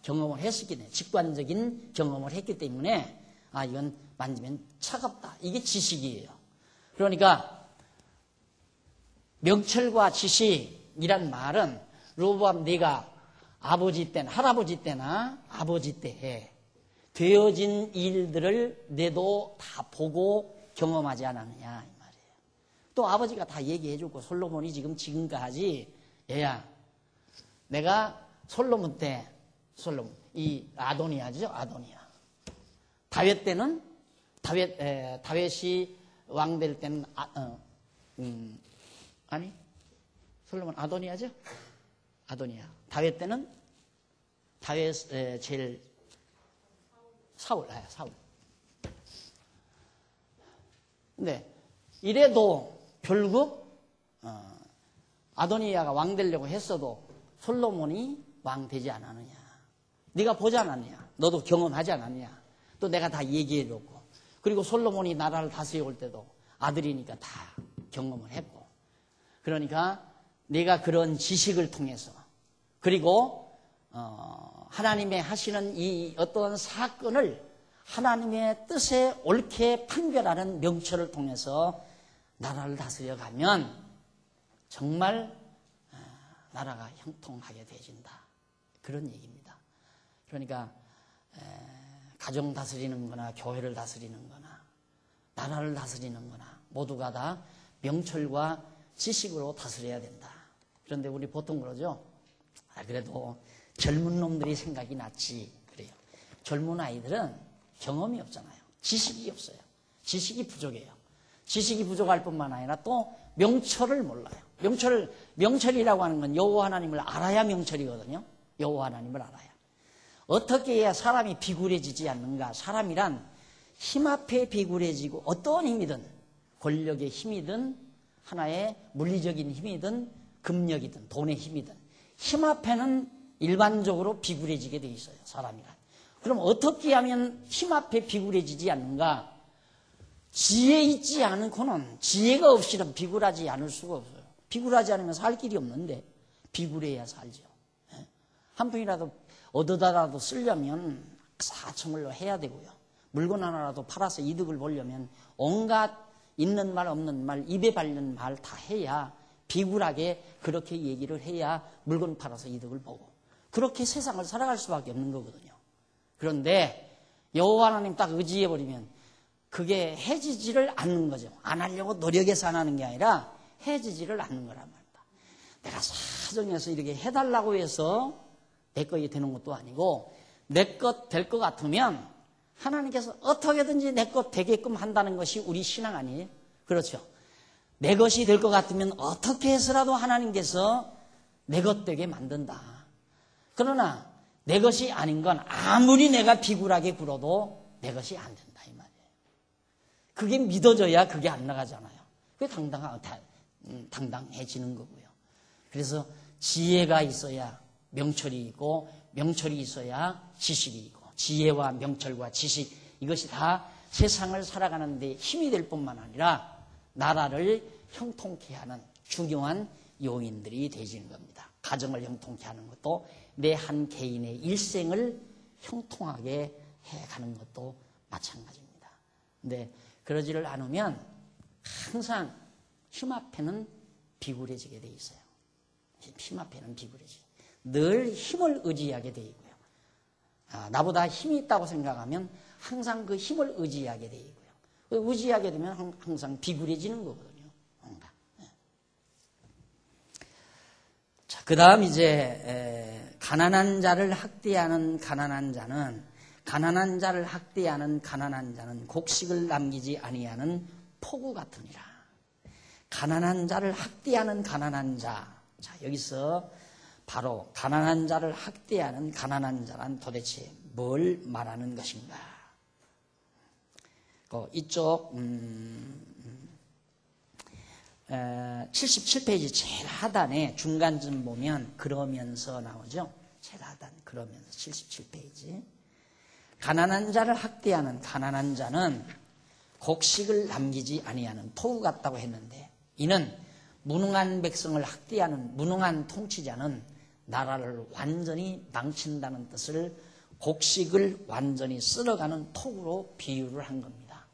경험을 했었기 때문에, 직관적인 경험을 했기 때문에 이건 만지면 차갑다. 이게 지식이에요. 그러니까 명철과 지식이란 말은 로보암 네가 아버지 때나 할아버지 때나 아버지 때에 되어진 일들을 내도 다 보고 경험하지 않았느냐 이 말이에요. 또 아버지가 다 얘기해주고 솔로몬이 지금까지 얘야 내가 솔로몬 때 이 아도니아죠. 아도니아. 다윗 때는 다윗이 왕 될 때는 아니 솔로몬 아도니아죠. 아도니아. 다윗 때는 다윗 제일 사울. 근데 이래도 결국 아도니아가 왕 되려고 했어도 솔로몬이 왕 되지 않았느냐. 네가 보지 않았느냐. 너도 경험하지 않았느냐. 또 내가 다 얘기해줬고. 그리고 솔로몬이 나라를 다스려 올 때도 아들이니까 다 경험을 했고. 그러니까 내가 그런 지식을 통해서 그리고 하나님의 하시는 이 어떤 사건을 하나님의 뜻에 옳게 판별하는 명철을 통해서 나라를 다스려 가면 정말 나라가 형통하게 되어진다. 그런 얘기입니다. 그러니까 가정 다스리는 거나 교회를 다스리는 거나 나라를 다스리는 거나 모두가 다 명철과 지식으로 다스려야 된다. 그런데 우리 보통 그러죠. 그래도 젊은 놈들이 생각이 낫지. 그래요. 젊은 아이들은 경험이 없잖아요. 지식이 없어요. 지식이 부족해요. 지식이 부족할 뿐만 아니라 또 명철을 몰라요. 명철이라고 하는 건 여호와 하나님을 알아야 명철이거든요. 여호와 하나님을 알아야. 어떻게 해야 사람이 비굴해지지 않는가? 사람이란 힘 앞에 비굴해지고 어떤 힘이든 권력의 힘이든 하나의 물리적인 힘이든 금력이든 돈의 힘이든 힘 앞에는 일반적으로 비굴해지게 돼 있어요. 사람이란. 그럼 어떻게 하면 힘 앞에 비굴해지지 않는가? 지혜 있지 않고는 지혜가 없이는 비굴하지 않을 수가 없어요. 비굴하지 않으면 살 길이 없는데 비굴해야 살죠. 한 푼이라도 얻어다라도 쓰려면 사청을 해야 되고요. 물건 하나라도 팔아서 이득을 보려면 온갖 있는 말 없는 말 입에 발리는 말 다 해야 비굴하게 그렇게 얘기를 해야 물건 팔아서 이득을 보고 그렇게 세상을 살아갈 수밖에 없는 거거든요. 그런데 여호와 하나님 딱 의지해버리면 그게 해지지를 않는 거죠. 안 하려고 노력해서 안 하는 게 아니라 해지지를 않는 거란 말입니다. 내가 사정해서 이렇게 해달라고 해서 내 것이 되는 것도 아니고 내 것 될 것 같으면 하나님께서 어떻게든지 내 것 되게끔 한다는 것이 우리 신앙 아니에요? 그렇죠. 내 것이 될 것 같으면 어떻게 해서라도 하나님께서 내 것 되게 만든다. 그러나 내 것이 아닌 건 아무리 내가 비굴하게 굴어도 내 것이 안 된다 이 말이에요. 그게 믿어져야 그게 안 나가잖아요. 그게 당당해지는 거고요. 그래서 지혜가 있어야 명철이 있고 명철이 있어야 지식이 있고 지혜와 명철과 지식 이것이 다 세상을 살아가는 데 힘이 될 뿐만 아니라 나라를 형통케 하는 중요한 요인들이 되어지는 겁니다. 가정을 형통케 하는 것도 내 한 개인의 일생을 형통하게 해가는 것도 마찬가지입니다. 근데 그러지를 않으면 항상 힘 앞에는 비굴해지게 돼 있어요. 힘 앞에는 비굴해지죠. 늘 힘을 의지하게 돼 있고요. 나보다 힘이 있다고 생각하면 항상 그 힘을 의지하게 돼 있고요. 의지하게 되면 항상 비굴해지는 거거든요. 자, 그 다음 이제 가난한 자를 학대하는 가난한 자는 곡식을 남기지 아니하는 포구 같으니라. 가난한 자를 학대하는 가난한 자. 자, 여기서 바로 가난한 자를 학대하는 가난한 자란 도대체 뭘 말하는 것인가? 이쪽 77페이지 제일 하단에 중간쯤 보면 그러면서 나오죠. 제일 하단 그러면서 77페이지. 가난한 자를 학대하는 가난한 자는 곡식을 남기지 아니하는 토우 같다고 했는데, 이는 무능한 백성을 학대하는 무능한 통치자는 나라를 완전히 망친다는 뜻을 곡식을 완전히 쓸어가는 토우로 비유를 한 겁니다.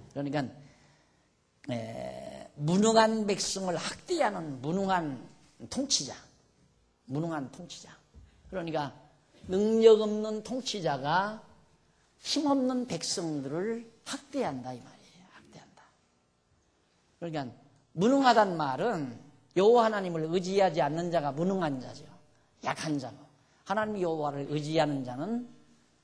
그러니까 무능한 백성을 학대하는 무능한 통치자. 그러니까 능력 없는 통치자가 힘없는 백성들을 학대한다 이 말이에요. 학대한다. 그러니까 무능하단 말은 여호와 하나님을 의지하지 않는 자가 무능한 자죠. 약한 자고, 하나님 여호와를 의지하는 자는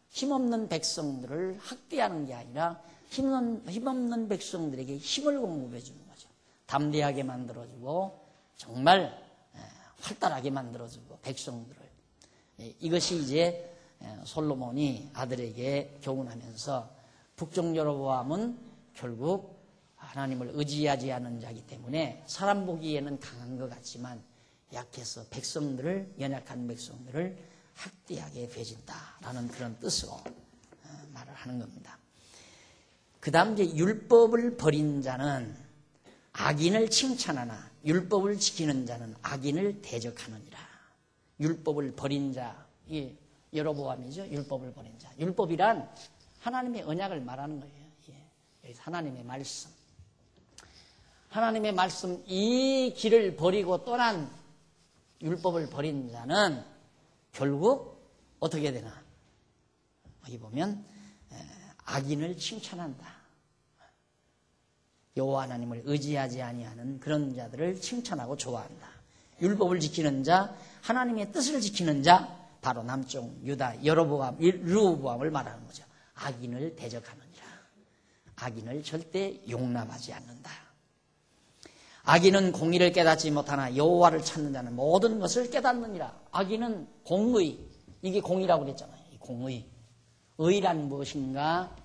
힘없는 백성들을 학대하는 게 아니라 힘없는 백성들에게 힘을 공급해 주는 거죠. 담대하게 만들어주고 정말 활달하게 만들어주고 백성들을. 이것이 이제 솔로몬이 아들에게 교훈하면서 북쪽 여로보암은 결국 하나님을 의지하지 않는 자이기 때문에 사람 보기에는 강한 것 같지만 약해서 백성들을, 연약한 백성들을 학대하게 되진다라는 그런 뜻으로 말을 하는 겁니다. 그 다음 이제 율법을 버린 자는 악인을 칭찬하나 율법을 지키는 자는 악인을 대적하느니라. 율법을 버린 자, 이 여로보암이죠. 율법을 버린 자. 율법이란 하나님의 언약을 말하는 거예요. 여기서 하나님의 말씀. 하나님의 말씀, 이 길을 버리고 떠난 율법을 버린 자는 결국 어떻게 되나? 여기 보면 악인을 칭찬한다. 여호와 하나님을 의지하지 아니하는 그런 자들을 칭찬하고 좋아한다. 율법을 지키는 자, 하나님의 뜻을 지키는 자, 바로 남쪽 유다 여로보암, 르호보암을 말하는 거죠. 악인을 대적하느니라. 악인을 절대 용납하지 않는다. 악인은 공의를 깨닫지 못하나 여호와를 찾는 자는 모든 것을 깨닫느니라. 악인은 공의, 이게 공의라고 그랬잖아요. 이 공의. 의란 무엇인가?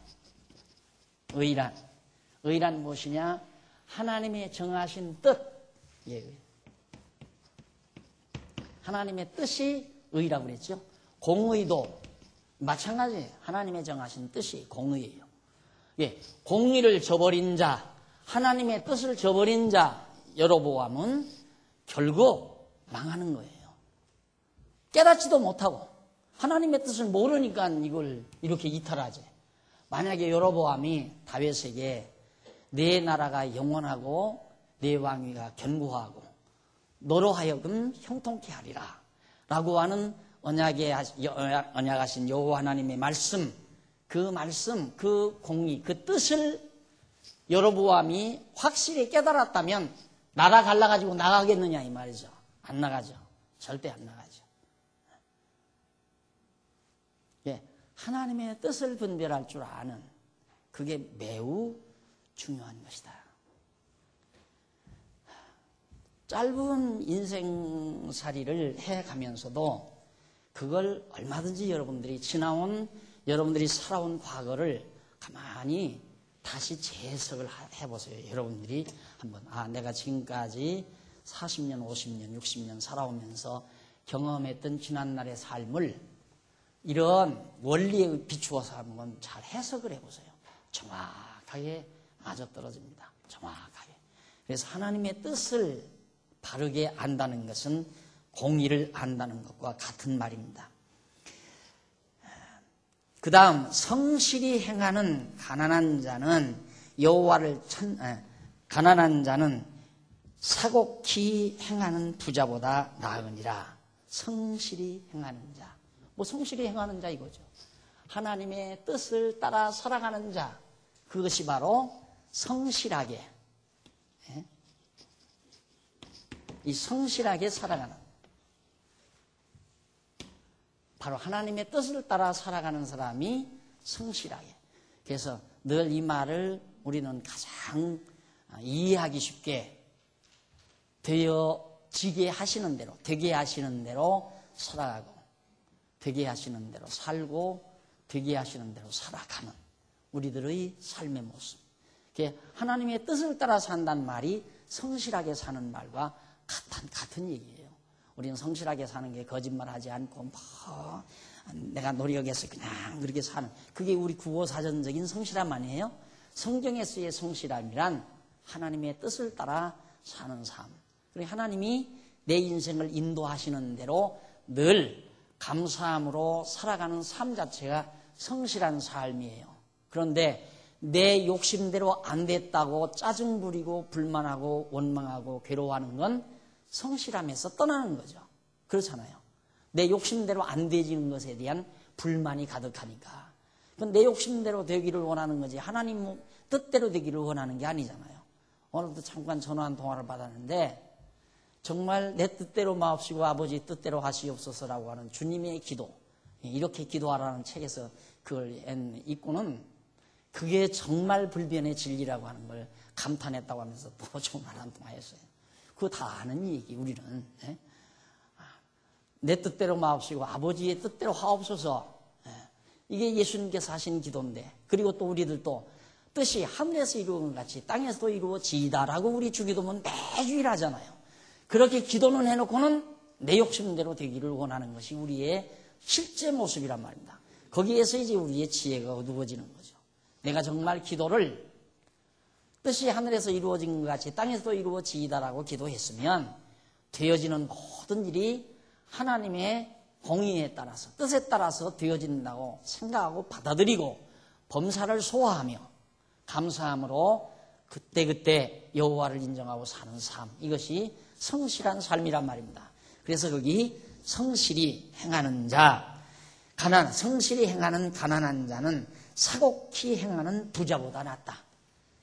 의란 무엇이냐? 하나님의 정하신 뜻. 하나님의 뜻이 의라고 그랬죠. 공의도 마찬가지예요. 하나님의 정하신 뜻이 공의예요. 공의를 저버린 자, 하나님의 뜻을 저버린 자 여로보암은 결국 망하는 거예요. 깨닫지도 못하고 하나님의 뜻을 모르니까 이걸 이렇게 이탈하지. 만약에 여로보암이 다윗에게 내 나라가 영원하고 내 왕위가 견고하고 너로 하여금 형통케 하리라 라고 하는 언약하신 여호와 하나님의 말씀, 그 공의, 그 뜻을 여로보암이 확실히 깨달았다면 나라 갈라가지고 나가겠느냐 이 말이죠. 안 나가죠. 절대 안 나가죠. 하나님의 뜻을 분별할 줄 아는, 그게 매우 중요한 것이다. 짧은 인생살이를 해가면서도 그걸 얼마든지 여러분들이 지나온, 여러분들이 살아온 과거를 가만히 다시 재해석을 해보세요. 여러분들이 한번 내가 지금까지 40년, 50년, 60년 살아오면서 경험했던 지난날의 삶을 이런 원리에 비추어서 한번 잘 해석을 해보세요. 정확하게 맞아떨어집니다. 정확하게. 그래서 하나님의 뜻을 바르게 안다는 것은 공의를 안다는 것과 같은 말입니다. 그 다음 성실히 행하는 가난한 자는 가난한 자는 사곡히 행하는 부자보다 나으니라. 성실히 행하는 자. 성실히 행하는 자 이거죠. 하나님의 뜻을 따라 살아가는 자. 그것이 바로 성실하게, 이 성실하게 살아가는, 바로 하나님의 뜻을 따라 살아가는 사람이 성실하게. 그래서 늘 이 말을 우리는 가장 이해하기 쉽게 되게 하시는 대로 살아가고, 되게 하시는 대로 살고, 되게 하시는 대로 살아가는 우리들의 삶의 모습. 하나님의 뜻을 따라 산다는 말이 성실하게 사는 말과 같은 얘기예요. 우리는 성실하게 사는 게 거짓말하지 않고 내가 노력해서 그냥 그렇게 사는, 그게 우리 국어사전적인 성실함 아니에요? 성경에서의 성실함이란 하나님의 뜻을 따라 사는 삶. 그리고 하나님이 내 인생을 인도하시는 대로 늘 감사함으로 살아가는 삶 자체가 성실한 삶이에요. 그런데 내 욕심대로 안 됐다고 짜증 부리고 불만하고 원망하고 괴로워하는 건 성실함에서 떠나는 거죠. 그렇잖아요. 내 욕심대로 안 되지는 것에 대한 불만이 가득하니까. 그건 내 욕심대로 되기를 원하는 거지 하나님 뜻대로 되기를 원하는 게 아니잖아요. 오늘도 잠깐 전화 한 통화를 받았는데 정말 내 뜻대로 마옵시고 아버지 뜻대로 하시옵소서라고 하는 주님의 기도, 이렇게 기도하라는 책에서 그걸 읽고는 그게 정말 불변의 진리라고 하는 걸 감탄했다고 하면서 또 전화 한 통화했어요. 그거 다 아는 얘기 우리는. 내 뜻대로 마옵시고 아버지의 뜻대로 하옵소서. 이게 예수님께서 하신 기도인데, 그리고 또 우리들도 뜻이 하늘에서 이루어진 것 같이 땅에서도 이루어지다라고 우리 주기도문 매주일 하잖아요. 그렇게 기도는 해놓고는 내 욕심대로 되기를 원하는 것이 우리의 실제 모습이란 말입니다. 거기에서 이제 우리의 지혜가 어두워지는 거죠. 내가 정말 기도를 뜻이 하늘에서 이루어진 것 같이 땅에서도 이루어지다라고 기도했으면 되어지는 모든 일이 하나님의 공의에 따라서 뜻에 따라서 되어진다고 생각하고 받아들이고 범사를 소화하며 감사함으로 그때그때 여호와를 인정하고 사는 삶, 이것이 성실한 삶이란 말입니다. 그래서 거기 성실히 행하는 자, 성실히 행하는 가난한 자는 사곡히 행하는 부자보다 낫다.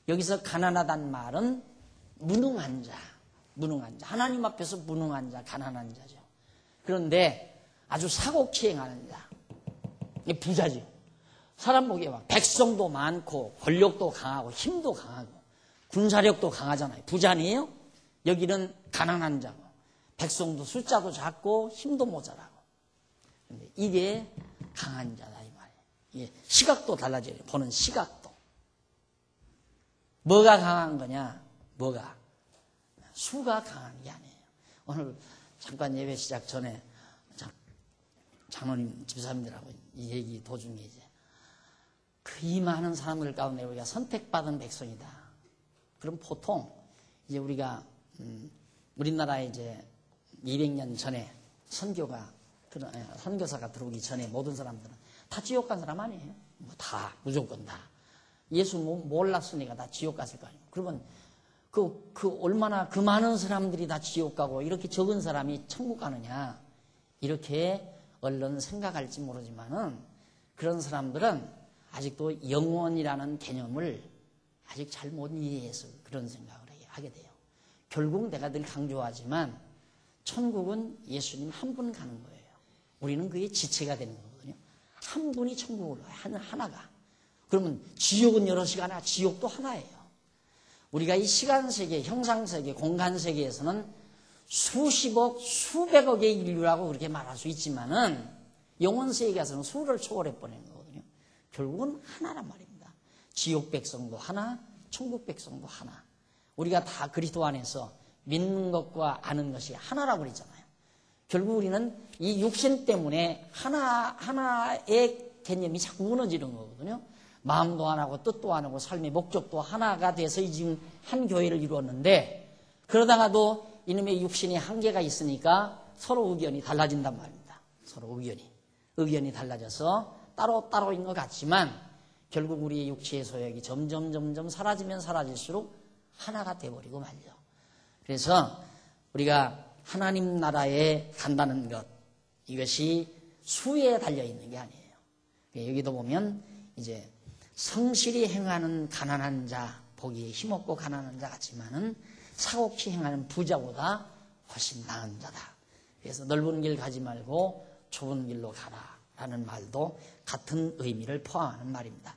여기서 가난하다는 말은 무능한 자, 하나님 앞에서 무능한 자, 가난한 자죠. 그런데 아주 사곡히 행하는 자, 이게 부자죠. 사람 보기에 막 백성도 많고 권력도 강하고 힘도 강하고 군사력도 강하잖아요. 부자 아니에요? 여기는 가난한 자고 백성도 숫자도 작고 힘도 모자라고. 근데 이게 강한 자다 이 말이에요. 이게 시각도 달라져요. 보는 시각도. 뭐가 강한 거냐? 수가 강한 게 아니에요. 오늘 잠깐 예배 시작 전에 장로님 집사님들하고 이 얘기 도중에 이제 이 많은 사람들 가운데 우리가 선택받은 백성이다. 그럼 보통 이제 우리가 우리나라에 이제 200년 전에 선교사가 들어오기 전에 모든 사람들은 다 지옥 간 사람 아니에요? 무조건 다. 예수 몰랐으니까 다 지옥 갔을 거 아니에요. 그러면 얼마나 그 많은 사람들이 다 지옥 가고 이렇게 적은 사람이 천국 가느냐, 이렇게 얼른 생각할지 모르지만은 그런 사람들은 아직도 영원이라는 개념을 아직 잘 못 이해해서 그런 생각을 하게 돼요. 결국 내가 늘 강조하지만 천국은 예수님 한 분 가는 거예요. 우리는 그게 지체가 되는 거거든요. 한 분이 천국으로 하나가. 그러면 지옥은 여럿이 가나 지옥도 하나예요. 우리가 이 시간세계, 형상세계, 공간세계에서는 수십억, 수백억의 인류라고 그렇게 말할 수 있지만은 영혼세계에 가서는 수를 초월해 버리는 거거든요. 결국은 하나란 말입니다. 지옥 백성도 하나, 천국 백성도 하나. 우리가 다 그리스도 안에서 믿는 것과 아는 것이 하나라고 그랬잖아요. 결국 우리는 이 육신 때문에 하나의 개념이 자꾸 무너지는 거거든요. 마음도 하나고 뜻도 하나고 삶의 목적도 하나가 돼서 지금 한 교회를 이루었는데, 그러다가도 이놈의 육신이 한계가 있으니까 서로 의견이 달라진단 말입니다. 서로 의견이 달라져서 따로따로인 것 같지만 결국 우리의 육체의 소욕이 점점 사라지면 사라질수록 하나가 돼버리고 말죠. 그래서 우리가 하나님 나라에 간다는 것, 이것이 수에 달려있는 게 아니에요. 여기도 보면 이제 성실히 행하는 가난한 자, 보기에 힘없고 가난한 자 같지만은 사곡히 행하는 부자보다 훨씬 나은 자다. 그래서 넓은 길 가지 말고 좁은 길로 가라라는 말도 같은 의미를 포함하는 말입니다.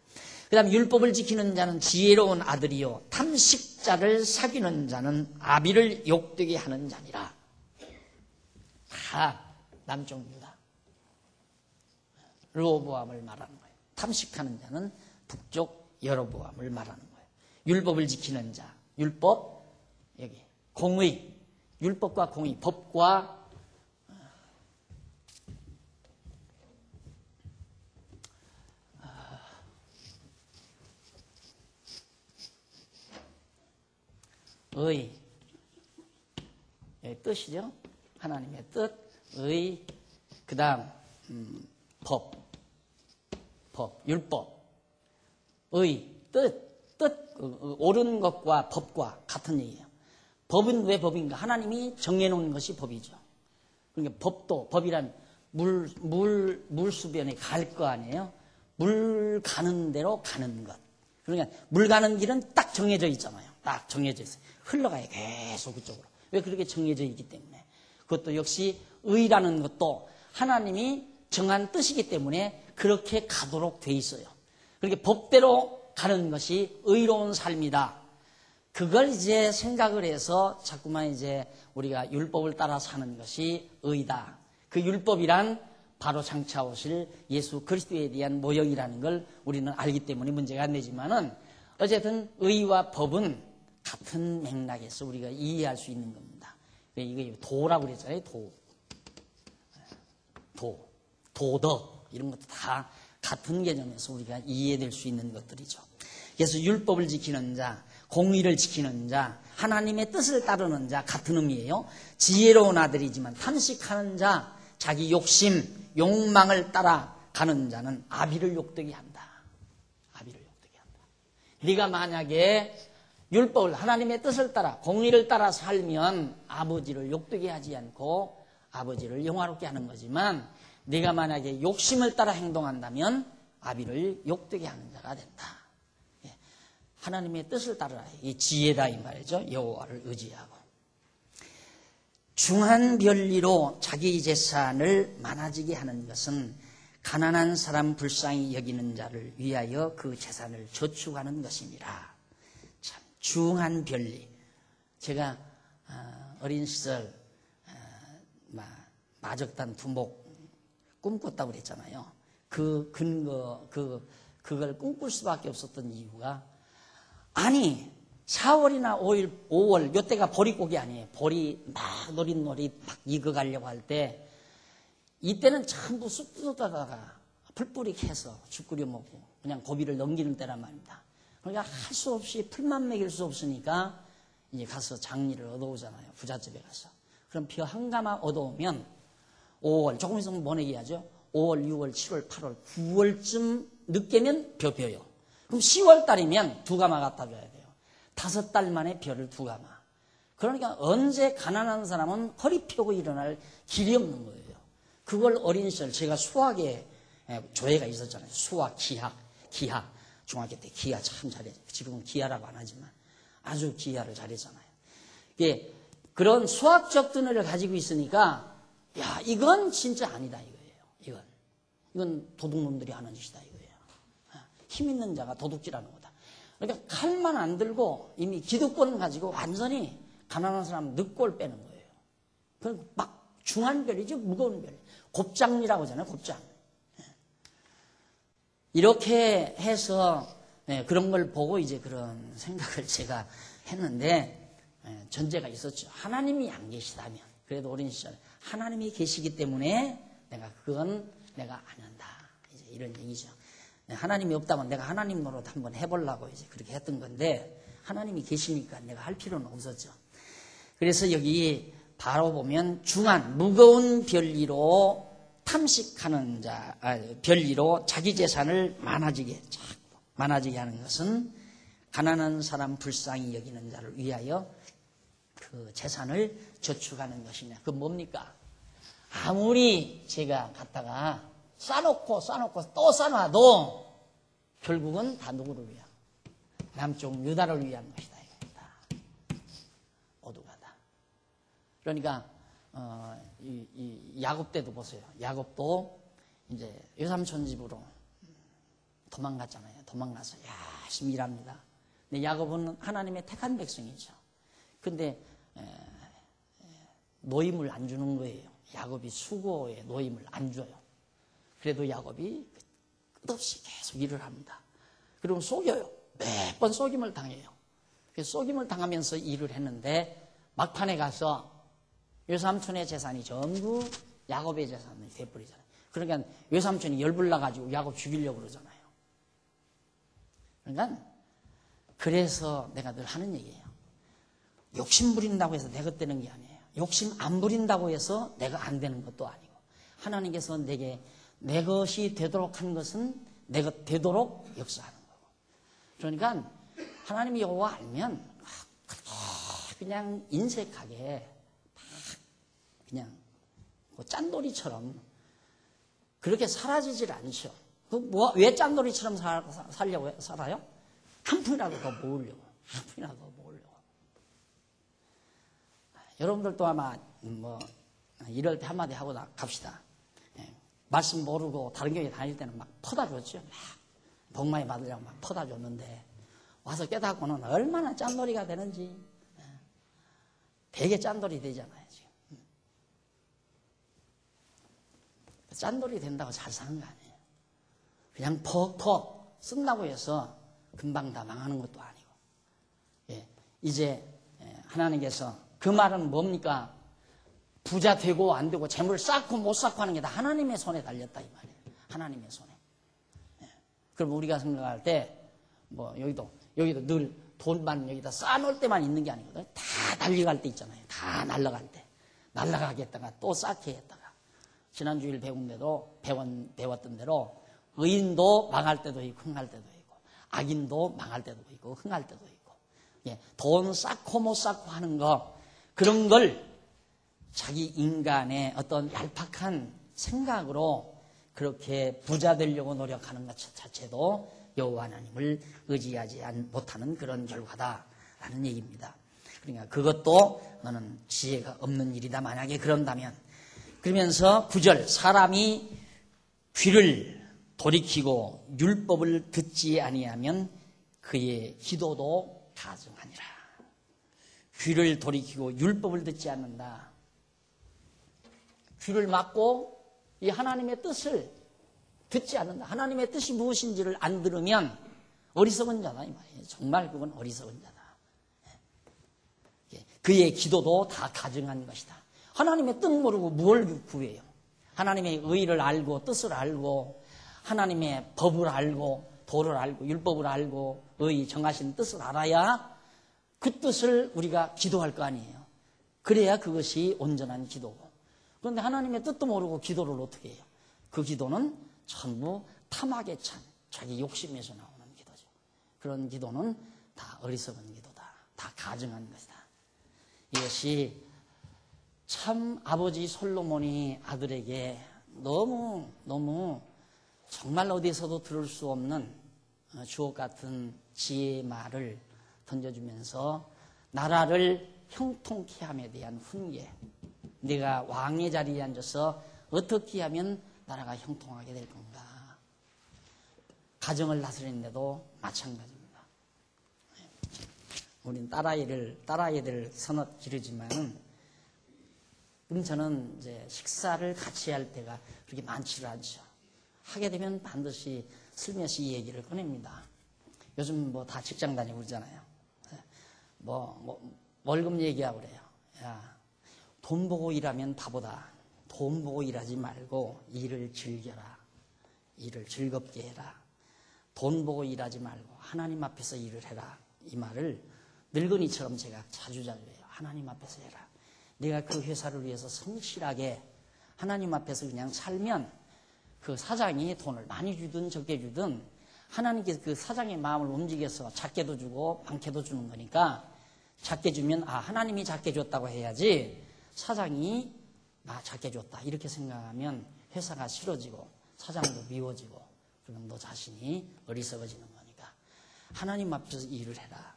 그 다음 율법을 지키는 자는 지혜로운 아들이요 탐식자를 사귀는 자는 아비를 욕되게 하는 자니라. 다 남쪽 유다 르호보암을 말하는 거예요. 탐식하는 자는 북쪽 여로보암을 말하는 거예요. 율법을 지키는 자, 율법 여기 공의, 율법과 공의, 법과 의, 뜻이죠. 하나님의 뜻, 의, 그 다음 법, 율법, 의, 뜻, 옳은 것과 법과 같은 얘기예요. 법은 왜 법인가? 하나님이 정해놓은 것이 법이죠. 그러니까 법도, 법이란 물수변에 갈 거 아니에요? 물 가는 대로 가는 것. 그러니까 물 가는 길은 딱 정해져 있잖아요. 딱 정해져 있어요. 흘러가요. 계속 그쪽으로. 왜 그렇게 정해져 있기 때문에. 그것도 역시 의라는 것도 하나님이 정한 뜻이기 때문에 그렇게 가도록 돼 있어요. 그렇게 법대로 가는 것이 의로운 삶이다. 그걸 이제 생각을 해서 자꾸만 이제 우리가 율법을 따라 사는 것이 의다. 그 율법이란 바로 장차 오실 예수 그리스도에 대한 모형이라는 걸 우리는 알기 때문에 문제가 안 되지만은 어쨌든 의와 법은 같은 맥락에서 우리가 이해할 수 있는 겁니다. 이게 도라고 그랬잖아요. 도덕 이런 것도 다 같은 개념에서 우리가 이해될 수 있는 것들이죠. 그래서 율법을 지키는 자, 공의를 지키는 자, 하나님의 뜻을 따르는 자 같은 의미예요. 지혜로운 아들이지만 탐식하는 자, 자기 욕심, 욕망을 따라가는 자는 아비를 욕되게 한다. 아비를 욕되게 한다. 네가 만약에 율법을 하나님의 뜻을 따라 공의를 따라 살면 아버지를 욕되게 하지 않고 아버지를 영화롭게 하는 거지만 네가 만약에 욕심을 따라 행동한다면 아비를 욕되게 하는 자가 된다. 하나님의 뜻을 따르라. 이 지혜다 이 말이죠. 여호와를 의지하고. 중한 별리로 자기 재산을 많아지게 하는 것은 가난한 사람 불쌍히 여기는 자를 위하여 그 재산을 저축하는 것이니라. 참 중한 별리. 제가 어린 시절 마적단 두목 꿈꿨다고 그랬잖아요. 그걸 꿈꿀 수밖에 없었던 이유가 아니 4월이나 5월 이때가 보릿고기 아니에요. 보리 막 노릿노릿 막 익어가려고 할 때 이때는 전부 쑥 뜯어다가 풀뿌리 캐서 죽 끓여 먹고 그냥 고비를 넘기는 때란 말입니다. 그러니까 할 수 없이 풀만 먹일 수 없으니까 이제 가서 장리를 얻어오잖아요. 부잣집에 가서. 그럼 벼 한 가마 얻어오면 5월 조금 있으면 뭐 내기하죠. 5월, 6월, 7월, 8월, 9월쯤 늦게면 벼요. 그럼 10월 달이면 2가마 갖다 줘야 돼요. 5달 만에 벼를 2가마. 그러니까 언제 가난한 사람은 허리 펴고 일어날 길이 없는 거예요. 그걸 어린 시절 제가 수학에 조예가 있었잖아요. 수학, 기하. 중학교 때 기하 참 잘했죠. 지금은 기하라고 안 하지만 아주 기하를 잘했잖아요. 이게 그런 수학적 두뇌를 가지고 있으니까 야 이건 진짜 아니다 이거예요. 이건 도둑놈들이 하는 짓이다 이거예요. 힘 있는 자가 도둑질하는 거다. 그러니까 칼만 안 들고 이미 기득권을 가지고 완전히 가난한 사람 늑골 빼는 거예요. 그럼 막 중한 별이죠. 무거운 별. 곱장리라고 하잖아요. 곱장. 이렇게 해서 그런 걸 보고 이제 그런 생각을 제가 했는데 전제가 있었죠. 하나님이 안 계시다면 그래도 어린 시절에 하나님이 계시기 때문에 그건 내가 안 한다. 이제 이런 얘기죠. 하나님이 없다면 내가 하나님 노릇 한번 해보려고 이제 그렇게 했던 건데 하나님이 계시니까 내가 할 필요는 없었죠. 그래서 여기 바로 보면 중한 무거운 별리로 탐식하는 자, 별리로 자기 재산을 많아지게 하는 것은 가난한 사람 불쌍히 여기는 자를 위하여 그 재산을 저축하는 것이냐. 그건 뭡니까? 아무리 제가 갖다가 싸놓고 또 싸놔도 결국은 다 누구를 위한? 남쪽 유다를 위한 것이다. 이겁니다. 모두가 다. 그러니까 이 야곱 때도 보세요. 야곱도 이제 외삼촌 집으로 도망갔잖아요. 도망가서 열심히 일합니다. 근데 야곱은 하나님의 택한 백성이죠. 근데 노임을 안 주는 거예요. 야곱이 수고에 노임을 안 줘요. 그래도 야곱이 끝없이 계속 일을 합니다. 그리고 속여요. 몇 번 속임을 당해요. 속임을 당하면서 일을 했는데 막판에 가서 외삼촌의 재산이 전부 야곱의 재산이 돼버리잖아요. 그러니까 외삼촌이 열불나가지고 야곱 죽이려고 그러잖아요. 그러니까 그래서 내가 늘 하는 얘기예요. 욕심 부린다고 해서 내가 되는 게 아니에요. 욕심 안 부린다고 해서 내가 안 되는 것도 아니고, 하나님께서 내게 내 것이 되도록 한 것은 내가 되도록 역사하는 거고. 그러니까 하나님이 이거 알면 그냥 인색하게 그냥 짠돌이처럼 그렇게 사라지질 않죠. 왜 짠돌이처럼 살려고 살아요? 한 푼이라도 더 모으려고. 한 푼이라도 더 모으려고. 여러분들도 아마 이럴 때 한마디 하고 갑시다. 말씀 모르고 다른 교회 다닐 때는 막 퍼다 줬죠. 막 복 많이 받으려고 막 퍼다 줬는데 와서 깨닫고는 얼마나 짠돌이가 되는지. 되게 짠돌이 되잖아요, 지금. 짠돌이 된다고 잘 사는 거 아니에요. 그냥 퍽퍽 쓴다고 해서 금방 다 망하는 것도 아니고. 이제 하나님께서 그 말은 뭡니까? 부자 되고 안 되고 재물 쌓고 못 쌓고 하는 게 다 하나님의 손에 달렸다 이 말이에요. 하나님의 손에. 그럼 우리가 생각할 때 여기도 늘 돈만 여기다 쌓아놓을 때만 있는 게 아니거든. 다 달려갈 때 있잖아요. 다 날아갈 때. 날아가겠다가 또 쌓게 했다가. 지난주일 배웠던 대로 의인도 망할 때도 있고 흥할 때도 있고, 악인도 망할 때도 있고 흥할 때도 있고, 돈 쌓고 못 쌓고 하는 거, 그런 걸 자기 인간의 어떤 얄팍한 생각으로 그렇게 부자 되려고 노력하는 것 자체도 여호와 하나님을 의지하지 못하는 그런 결과다라는 얘기입니다. 그러니까 그것도 너는 지혜가 없는 일이다. 만약에 그런다면. 그러면서 9절, 사람이 귀를 돌이키고 율법을 듣지 아니하면 그의 기도도 가증하니라. 귀를 돌이키고 율법을 듣지 않는다. 귀를 막고 이 하나님의 뜻을 듣지 않는다. 하나님의 뜻이 무엇인지를 안 들으면 어리석은 자다 이 말이에요. 정말 그건 어리석은 자다. 그의 기도도 다 가증한 것이다. 하나님의 뜻 모르고 뭘 구해요? 하나님의 의를 알고 뜻을 알고 하나님의 법을 알고 도를 알고 율법을 알고 의 정하신 뜻을 알아야 그 뜻을 우리가 기도할 거 아니에요. 그래야 그것이 온전한 기도고. 그런데 하나님의 뜻도 모르고 기도를 어떻게 해요? 그 기도는 전부 탐악에 찬 자기 욕심에서 나오는 기도죠. 그런 기도는 다 어리석은 기도다. 다 가증한 것이다. 이것이 참 아버지 솔로몬이 아들에게 너무 정말 어디서도 들을 수 없는 주옥 같은 지혜의 말을 던져주면서 나라를 형통케 함에 대한 훈계, 네가 왕의 자리에 앉아서 어떻게 하면 나라가 형통하게 될 건가. 가정을 다스리는데도 마찬가지입니다. 우린 딸아이들 서너 기르지만 저는 이제 식사를 같이 할 때가 그렇게 많지를 않죠. 하게 되면 반드시 슬며시 얘기를 꺼냅니다. 요즘 다 직장 다니고 그러잖아요. 월급 얘기하고 그래요. 야, 돈 보고 일하면 바보다. 돈 보고 일하지 말고 일을 즐겨라. 일을 즐겁게 해라. 돈 보고 일하지 말고 하나님 앞에서 일을 해라. 이 말을 늙은이처럼 제가 자주 해요. 하나님 앞에서 해라. 내가 그 회사를 위해서 성실하게 하나님 앞에서 그냥 살면 그 사장이 돈을 많이 주든 적게 주든 하나님께서 그 사장의 마음을 움직여서 작게도 주고 많게도 주는 거니까 작게 주면 하나님이 작게 줬다고 해야지 사장이 작게 줬다 이렇게 생각하면 회사가 싫어지고 사장도 미워지고 그러면 너 자신이 어리석어지는 거니까 하나님 앞에서 일을 해라.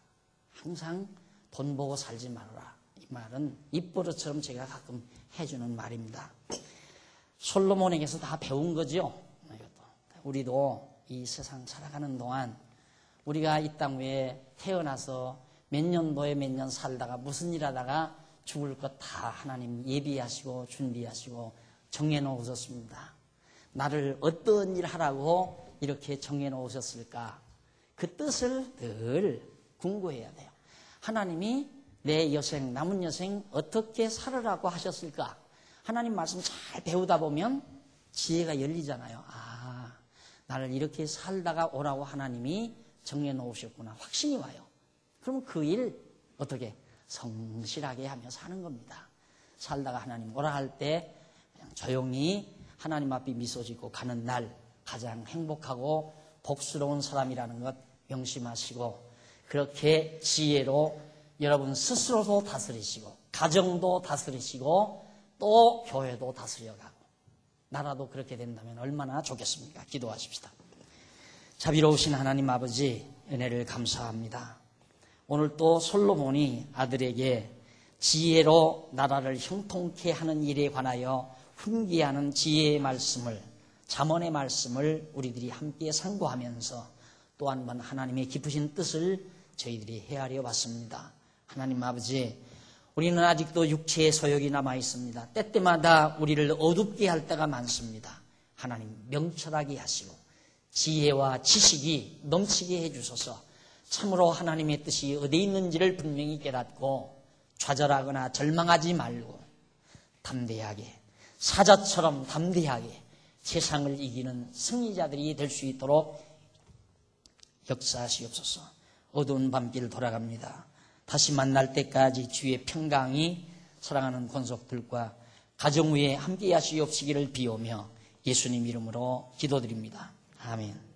항상 돈 보고 살지 말아라. 이 말은 입버릇처럼 제가 가끔 해주는 말입니다. 솔로몬에게서 다 배운 거죠. 우리도 이 세상 살아가는 동안 우리가 이 땅 위에 태어나서 몇 년도에 몇 년 살다가 무슨 일 하다가 죽을 것 다 하나님 예비하시고 준비하시고 정해놓으셨습니다. 나를 어떤 일 하라고 이렇게 정해놓으셨을까? 그 뜻을 늘 궁구해야 돼요. 하나님이 내 여생, 남은 여생 어떻게 살으라고 하셨을까? 하나님 말씀 잘 배우다 보면 지혜가 열리잖아요. 아, 나를 이렇게 살다가 오라고 하나님이 정해놓으셨구나. 확신이 와요. 그러면 그 일 어떻게 성실하게 하며 사는 겁니다. 살다가 하나님 오라 할 때 그냥 조용히 하나님 앞에 미소 짓고 가는 날 가장 행복하고 복스러운 사람이라는 것 명심하시고, 그렇게 지혜로 여러분 스스로도 다스리시고 가정도 다스리시고 또 교회도 다스려가고 나라도 그렇게 된다면 얼마나 좋겠습니까? 기도하십시다. 자비로우신 하나님 아버지, 은혜를 감사합니다. 오늘 또 솔로몬이 아들에게 지혜로 나라를 형통케 하는 일에 관하여 훈계하는 지혜의 말씀을, 잠언의 말씀을 우리들이 함께 상고하면서 또 한 번 하나님의 깊으신 뜻을 저희들이 헤아려 봤습니다. 하나님 아버지, 우리는 아직도 육체의 소욕이 남아 있습니다. 때때마다 우리를 어둡게 할 때가 많습니다. 하나님 명철하게 하시고 지혜와 지식이 넘치게 해주셔서 참으로 하나님의 뜻이 어디 있는지를 분명히 깨닫고 좌절하거나 절망하지 말고 담대하게, 사자처럼 담대하게 세상을 이기는 승리자들이 될 수 있도록 역사하시옵소서. 어두운 밤길 돌아갑니다. 다시 만날 때까지 주의 평강이 사랑하는 권속들과 가정 위에 함께 하시옵시기를 비오며 예수님 이름으로 기도드립니다. 아멘.